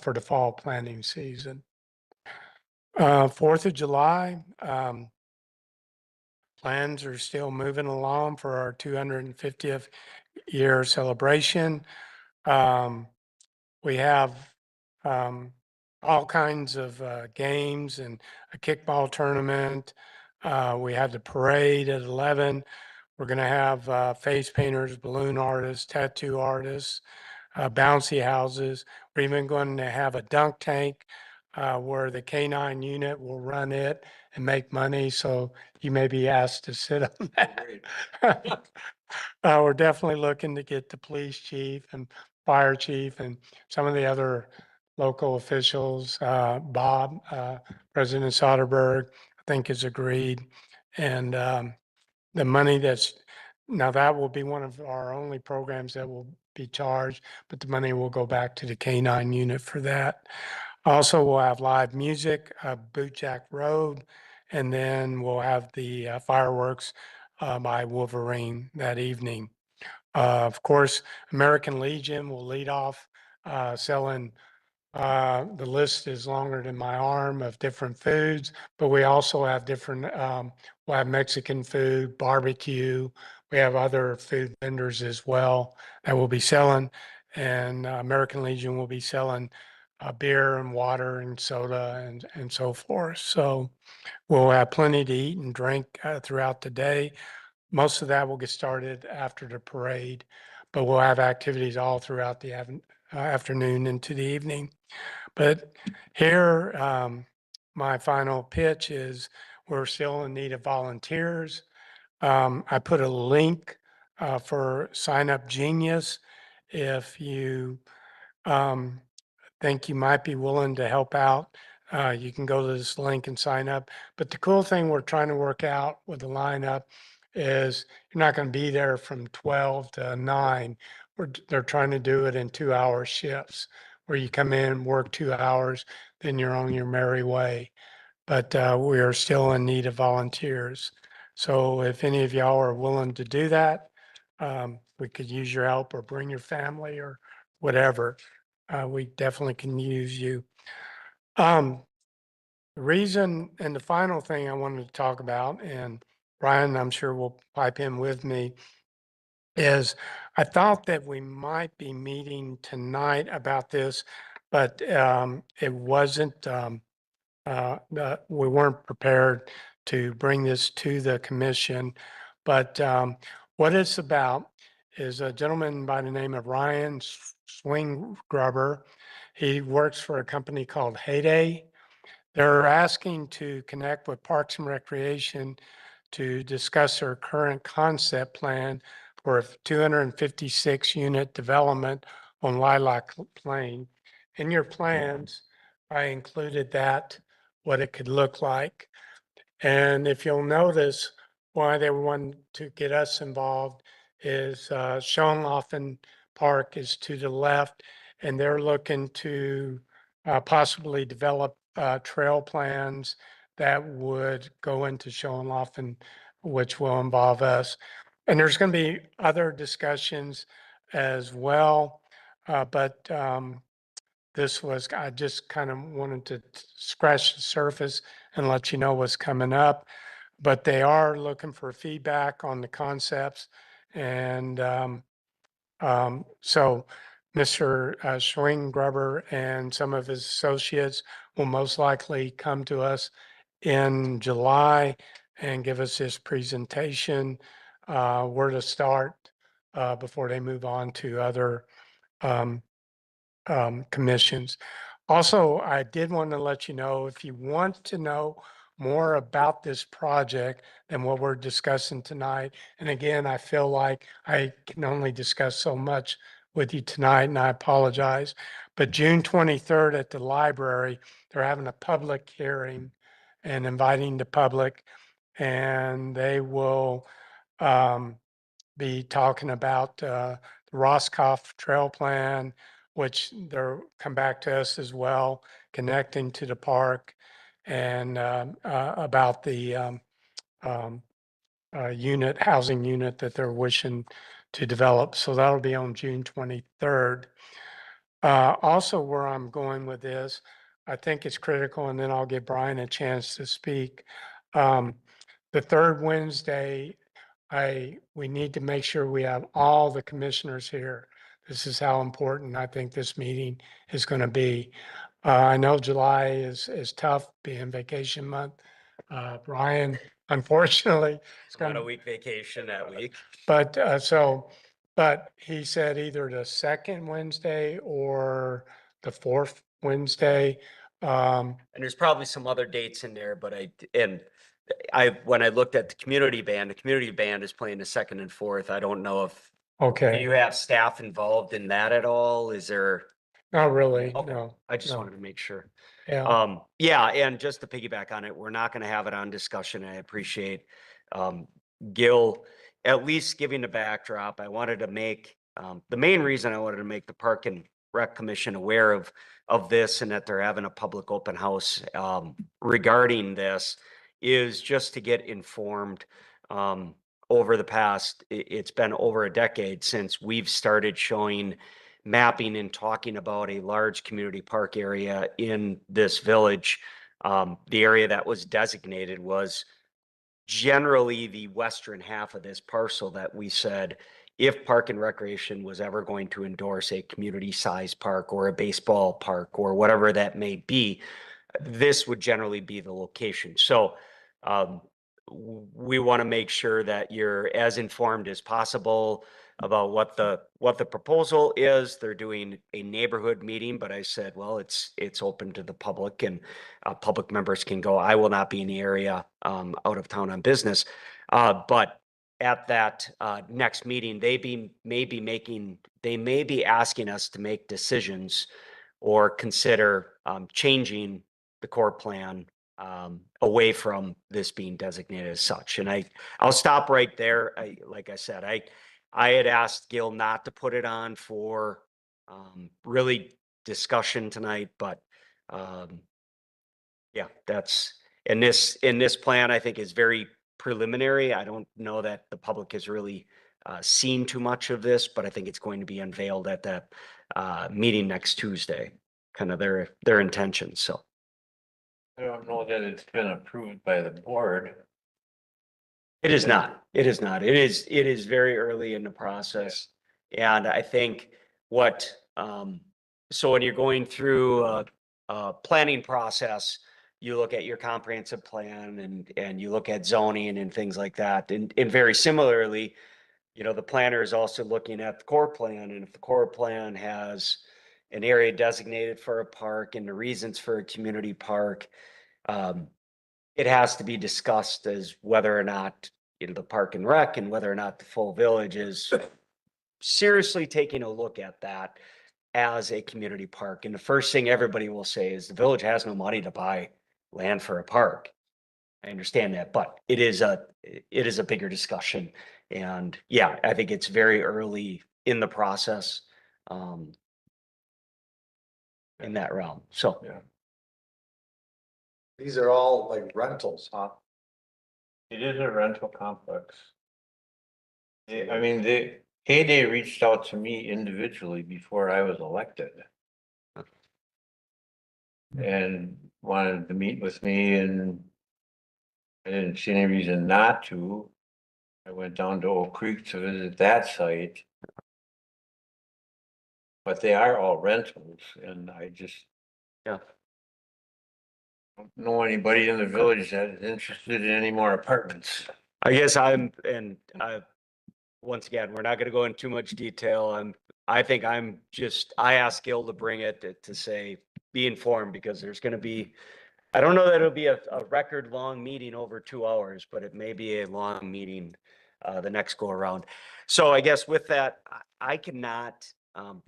for the fall planting season. 4th of July, plans are still moving along for our 250th year celebration. We have all kinds of games and a kickball tournament. We have the parade at 11. We're going to have face painters, balloon artists, tattoo artists, bouncy houses. We're even going to have a dunk tank where the K9 unit will run it and make money. So you may be asked to sit on that. We're definitely looking to get the police chief and fire chief and some of the other local officials. Bob, President Soderberg, I think has agreed. And the money now that will be one of our only programs that will be charged, but the money will go back to the K-9 unit for that. Also, we'll have live music, Boot Jack Road, and then we'll have the fireworks by Wolverine that evening. Of course, American Legion will lead off selling, the list is longer than my arm of different foods, but we also have different, we'll have Mexican food, barbecue. We have other food vendors as well that will be selling. And American Legion will be selling beer and water and soda and so forth. So we'll have plenty to eat and drink throughout the day. Most of that will get started after the parade, but we'll have activities all throughout the afternoon into the evening. But here, my final pitch is we're still in need of volunteers. I put a link for Sign Up Genius. If you think you might be willing to help out, you can go to this link and sign up. But the cool thing we're trying to work out with the lineup is you're not going to be there from 12 to 9. They're trying to do it in 2-hour shifts where you come in, work 2 hours, then you're on your merry way. But we are still in need of volunteers. So if any of y'all are willing to do that, we could use your help or bring your family or whatever. We definitely can use you. The reason and the final thing I wanted to talk about, and Brian, I'm sure will pipe in with me, is I thought that we might be meeting tonight about this, but it wasn't, we weren't prepared to bring this to the commission. But what it's about is a gentleman by the name of Ryan Swinggrubber. He works for a company called Heyday. They're asking to connect with Parks and Recreation to discuss their current concept plan for a 256 unit development on Lilac Plain. In your plans, I included that, what it could look like. And if you'll notice why they want to get us involved is Schoenhofen Park is to the left, and they're looking to possibly develop trail plans that would go into Schoenhofen, which will involve us. And there's going to be other discussions as well, but this was, I just kind of wanted to scratch the surface and let you know what's coming up. But they are looking for feedback on the concepts. And so Mr. Schwinggrubber and some of his associates will most likely come to us in July and give us this presentation, where to start before they move on to other um, commissions. Also, I did want to let you know, if you want to know more about this project than what we're discussing tonight, and again, I feel like I can only discuss so much with you tonight, and I apologize, but June 23rd at the library, they're having a public hearing and inviting the public, and they will be talking about the Roscoff Trail Plan, which they'll come back to us as well, connecting to the park, and about the housing unit that they're wishing to develop. So that'll be on June 23rd. Also, where I'm going with this, I think it's critical, and then I'll give Brian a chance to speak. The third Wednesday, we need to make sure we have all the commissioners here. This is how important I think this meeting is going to be. I know July is tough, being vacation month. Brian, unfortunately, it's Got going a to, week vacation that week. but but he said either the second Wednesday or the fourth Wednesday. And there's probably some other dates in there, but and when I looked at the community band is playing the second and fourth. I don't know if, do Okay, you have staff involved in that at all? Is there? not really, Okay, no. I just no. wanted to make sure. Yeah, Yeah, and just to piggyback on it, we're not gonna have it on discussion. I appreciate Gil at least giving the backdrop. I wanted to make the main reason I wanted to make the Park and Rec Commission aware of this and that they're having a public open house regarding this is just to get informed. Over the past, it's been over a decade since we've started showing mapping and talking about a large community park area in this village. The area that was designated was generally the western half of this parcel that we said, if Park and Recreation was ever going to endorse a community-sized park or a baseball park or whatever that may be, this would generally be the location. So we want to make sure that you're as informed as possible about what the proposal is. They're doing a neighborhood meeting, but I said, well, it's open to the public and public members can go. I will not be in the area out of town on business. But at that next meeting, they may be asking us to make decisions or consider changing the core plan away from this being designated as such. And I'll stop right there. Like I said, I had asked Gil not to put it on for really discussion tonight, but yeah, that's in this plan, I think is very preliminary. I don't know that the public has really seen too much of this, but I think it's going to be unveiled at the meeting next Tuesday, kind of their intentions. So. I don't know that it's been approved by the board. It is not. It is not. It is very early in the process. And I think what, so when you're going through a planning process, you look at your comprehensive plan and you look at zoning and things like that. And very similarly, the planner is also looking at the core plan. And if the core plan has an area designated for a park and the reasons for a community park, it has to be discussed as whether or not the Park and Rec and whether or not the full village is seriously taking a look at that as a community park. And the first thing everybody will say is the village has no money to buy land for a park. I understand that, but it is a bigger discussion. And yeah, I think it's very early in the process in that realm. So. Yeah. These are all like rentals, huh? It is a rental complex. I mean, Heyday reached out to me individually before I was elected. And wanted to meet with me and I didn't see any reason not to. I went down to Oak Creek to visit that site. But they are all rentals and I just. Yeah. Don't know anybody in the village that is interested in any more apartments. I guess once again, we're not gonna go into too much detail. I asked Gil to bring it to say, be informed because there's gonna be, I don't know that it'll be a record long meeting over 2 hours, but it may be a long meeting the next go around. So I guess with that, I cannot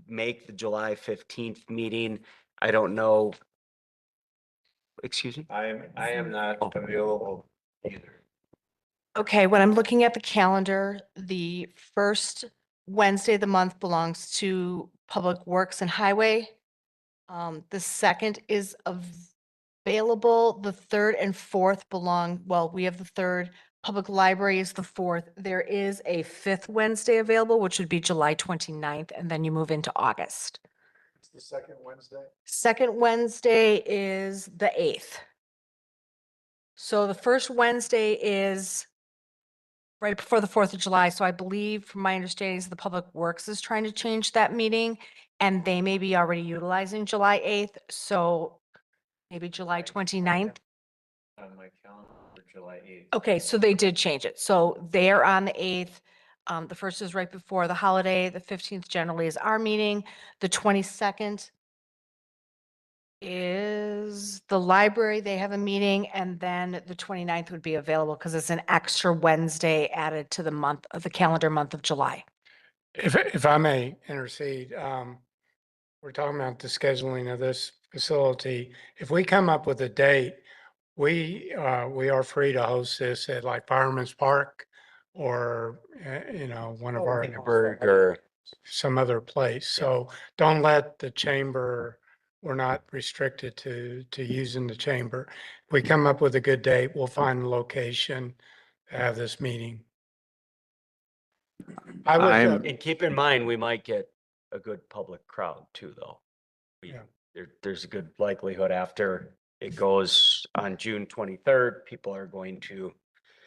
make the July 15th meeting. I don't know. Excuse me? I am not available either. Okay, when I'm looking at the calendar, the first Wednesday of the month belongs to Public Works and Highway. The second is available. The third and fourth we have the third. Public Library is the fourth. There is a fifth Wednesday available, which would be July 29th, and then you move into August. It's the second Wednesday. Second Wednesday is the 8th. So the first Wednesday is right before the 4th of July. So I believe, from my understanding, is the Public Works is trying to change that meeting and they may be already utilizing July 8th. So maybe July 29th. On my calendar for July 8th. Okay, so they did change it. So they're on the 8th. The first is right before the holiday. The 15th generally is our meeting. The 22nd is the library. They have a meeting and then the 29th would be available because it's an extra Wednesday added to the month of the calendar month of July. If I may intercede, we're talking about the scheduling of this facility. If we come up with a date, we are free to host this at like Fireman's Park or, one of our, Hindenburg or, some other place. So don't let the chamber, we're not restricted to using the chamber. If we come up with a good date, we'll find a location to have this meeting. I would, I'm- and keep in mind, we might get a good public crowd too, though. Yeah. There's a good likelihood after it goes on June 23rd, people are going to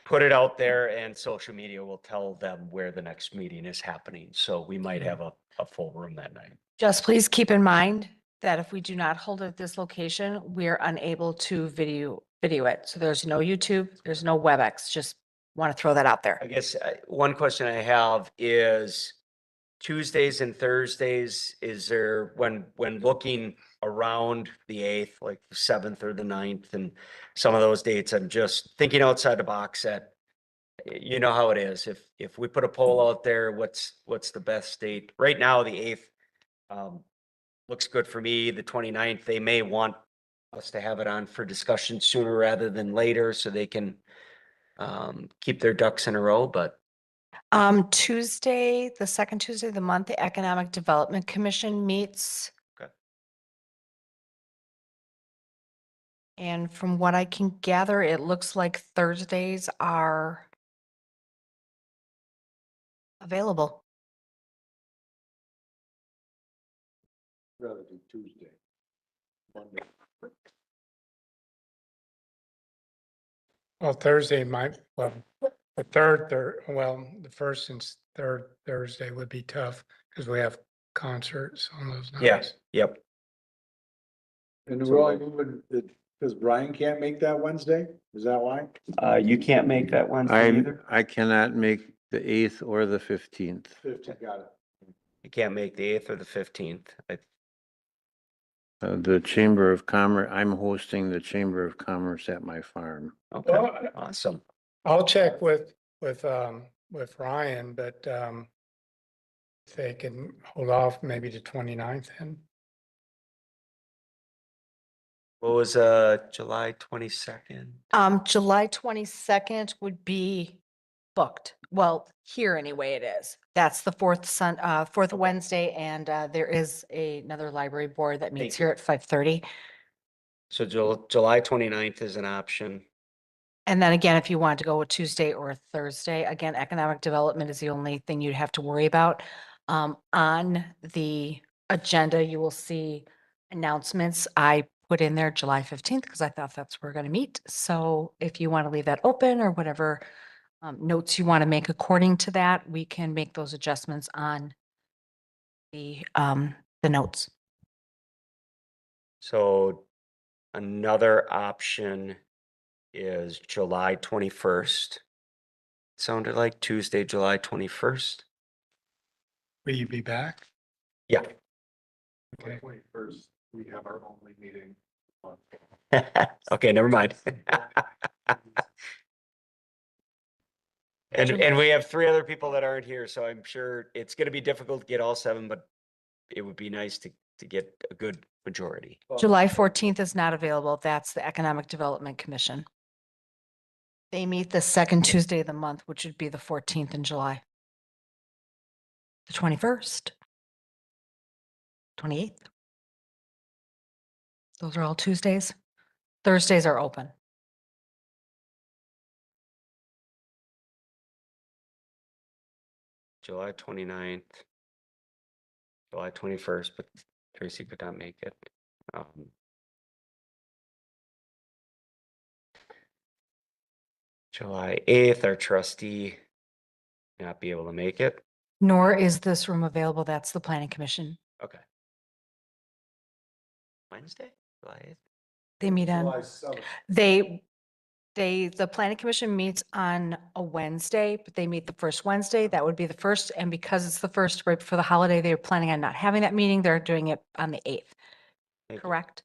put it out there and social media will tell them where the next meeting is happening. So we might have a full room that night. Just please keep in mind that if we do not hold it at this location, we're unable to video it. So there's no YouTube, there's no WebEx. Just want to throw that out there. I guess one question I have is Tuesdays and Thursdays, is there, when looking around the 8th, like the 7th or the 9th and some of those dates, I'm just thinking outside the box that you know how it is. If we put a poll out there, what's the best date? Right now, the 8th looks good for me. The 29th, they may want us to have it on for discussion sooner rather than later so they can keep their ducks in a row, but Tuesday, the second Tuesday of the month, the Economic Development Commission meets. Okay. And from what I can gather, it looks like Thursdays are available. Rather do Tuesday. Monday. well, Thursday might, well, the the first and third Thursday would be tough because we have concerts on those yeah, nights. yep. And we're only moving, because Brian can't make that Wednesday? Is that why? You can't make that Wednesday I cannot make the 8th or the 15th. 15, got it. You can't make the 8th or the 15th. The Chamber of Commerce, I'm hosting the Chamber of Commerce at my farm. Okay, Well, awesome. I'll check with Ryan, but if they can hold off maybe the 29th and What was July 22nd? July 22nd would be booked. Well, here anyway it is. That's the fourth Wednesday, and there is another library board that meets Thank you. here at 5:30. So July 29th is an option. And then again, if you want to go with Tuesday or Thursday, again, economic development is the only thing you'd have to worry about. On the agenda, you will see announcements. I put in there July 15th because I thought that's where we're going to meet. So if you want to leave that open or whatever notes you want to make according to that, we can make those adjustments on the notes. So another option is July 21st. Sounded like Tuesday, July 21st. will you be back? Yeah. Okay. 21st, we have our only meeting. Okay, never mind. And we have 3 other people that aren't here, so I'm sure it's gonna be difficult to get all 7, but it would be nice to get a good majority. July 14th is not available. That's the Economic Development Commission. They meet the second Tuesday of the month, which would be the 14th in July. The 21st. 28th. Those are all Tuesdays. Thursdays are open. July 29th. July 21st, but Tracy could not make it. July 8th, our trustee not be able to make it. Nor is this room available. That's the Planning Commission. Okay. Wednesday, July 8th. They meet July on, 7th. the Planning Commission meets on a Wednesday, but they meet the first Wednesday. That would be the first. And because it's the first right before the holiday, they're planning on not having that meeting. They're doing it on the 8th. Thank you. Correct?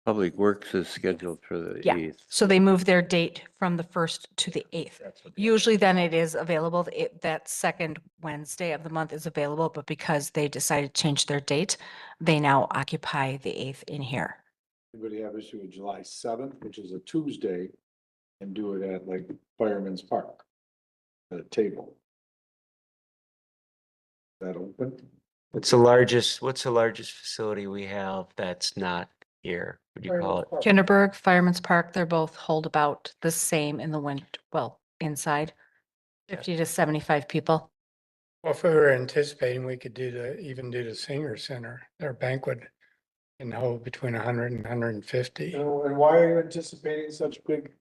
Public Works is scheduled for the Yeah. 8th. So they moved their date from the 1st to the 8th. That's what Usually then it is available, that second Wednesday of the month is available, but because they decided to change their date, they now occupy the 8th in here. Anybody have issue with July 7th, which is a Tuesday, and do it at like Fireman's Park? At a table. Is that open? What's the largest facility we have that's not here? What do you call it? Kinderberg, Fireman's Park, they're both hold about the same in the winter, well, inside, 50 to 75 people. Well, if we were anticipating, we could even do the senior center, their banquet can hold between 100 and 150. And why are you anticipating such big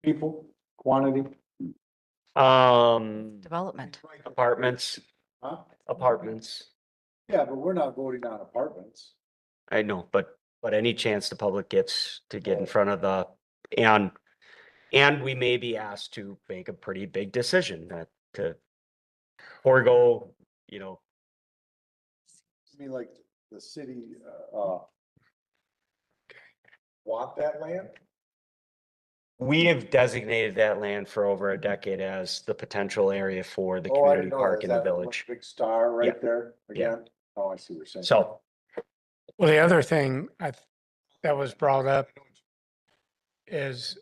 people, quantity? Development. Apartments, Huh? apartments. Yeah, but we're not voting on apartments. I know, but any chance the public gets to get in front of the, and we may be asked to make a pretty big decision that to forego, you know, I mean, like, the city, want that land? we have designated that land for over a decade as the potential area for the Oh, I community didn't know park that. in the Is that one village. Big star Yeah. right there Yeah. again? Oh, I see what you're saying. So, Well, the other thing that was brought up is,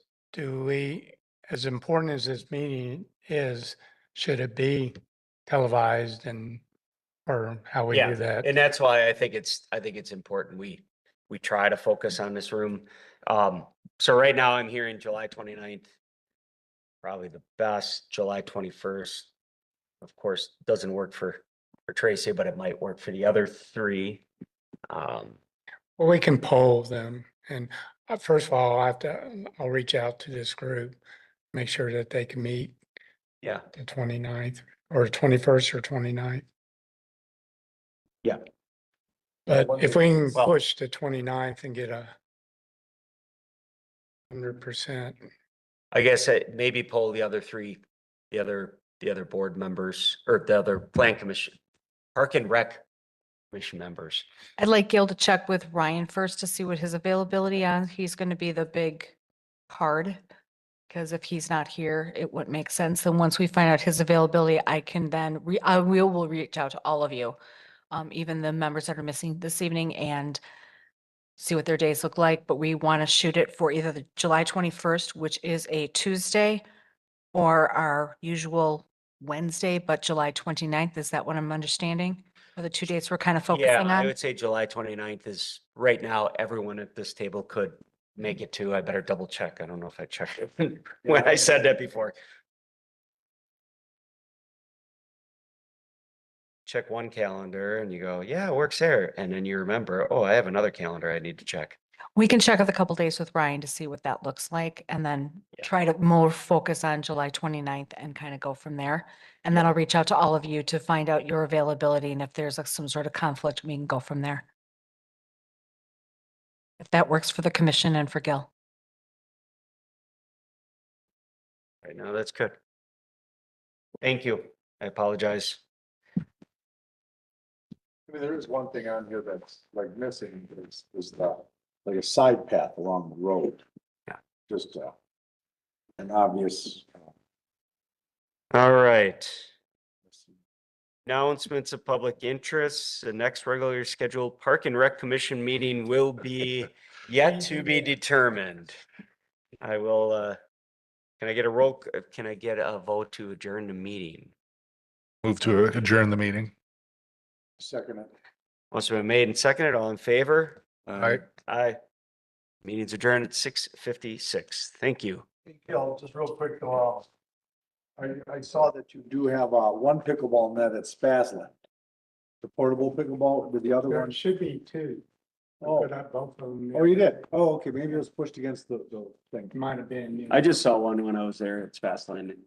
as important as this meeting is, should it be televised or how we yeah, do that? and that's why I think it's important we try to focus on this room. So right now I'm hearing July 29th, probably the best, July 21st. Of course, doesn't work for Tracy, but it might work for the other three. Well, we can poll them and first of all, I'll reach out to this group, make sure that they can meet Yeah, the 29th or 21st or 29th. yeah. But if we can Well- push to 29th and get 100%, I guess maybe poll the other three, the other board members or the other plan commission, Park and Rec commission members. I'd like Gil to check with Ryan first to see what his availability on. He's going to be the big card. Because if he's not here, it wouldn't make sense. And once we find out his availability, I can then we will reach out to all of you. Even the members that are missing this evening and see what their days look like. But we want to shoot it for either the July 21st, which is a Tuesday, or our usual Wednesday, but July 29th. Is that what I'm understanding? Are the two dates we're kind of focusing Yeah, I on? would say July 29th is right now, everyone at this table could make it to. I better double check. I don't know if I checked it when I said that before. Check one calendar and you go, yeah, it works there. And then you remember, oh, I have another calendar I need to check. We can check out a couple days with Ryan to see what that looks like and then Yeah. try to more focus on July 29th and kind of go from there. And then I'll reach out to all of you to find out your availability and if there's some sort of conflict, we can go from there. If that works for the commission and for Gil. Right now, that's good. Thank you. I apologize. I mean, there is one thing on here that's like missing is the, like a side path along the road. Yeah. Just, an obvious. All right. Announcements of public interest. The next regularly scheduled Park and Rec Commission meeting will be yet to be determined. I will, can I get a vote to adjourn the meeting? Move to adjourn the meeting. Second, it. Uh-huh. Motion been made and seconded. All in favor? Aye. Aye. Meeting's adjourned at 6:56. Thank you. Gil, just real quick, I saw that you do have, one pickleball net at Spasland. The portable pickleball with the other there one. should be two. I Oh. put up both of them. Oh, you did? Oh, okay, maybe it was pushed against the thing. Might have been. I just saw one when I was there at Fastland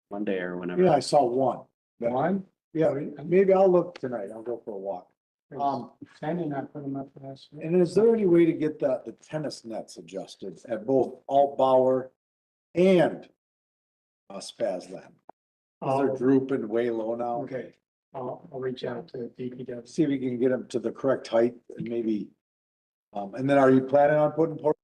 Monday or whenever. Yeah, I saw one. One? Yeah, maybe I'll look tonight. I'll go for a walk. Sandy and I put them up last week. And is there any way to get the tennis nets adjusted at both Altbauer and Spasland? 'Cause they're drooping way low now. Okay, I'll reach out to DPW. See if we can get them to the correct height and maybe And then are you planning on putting porta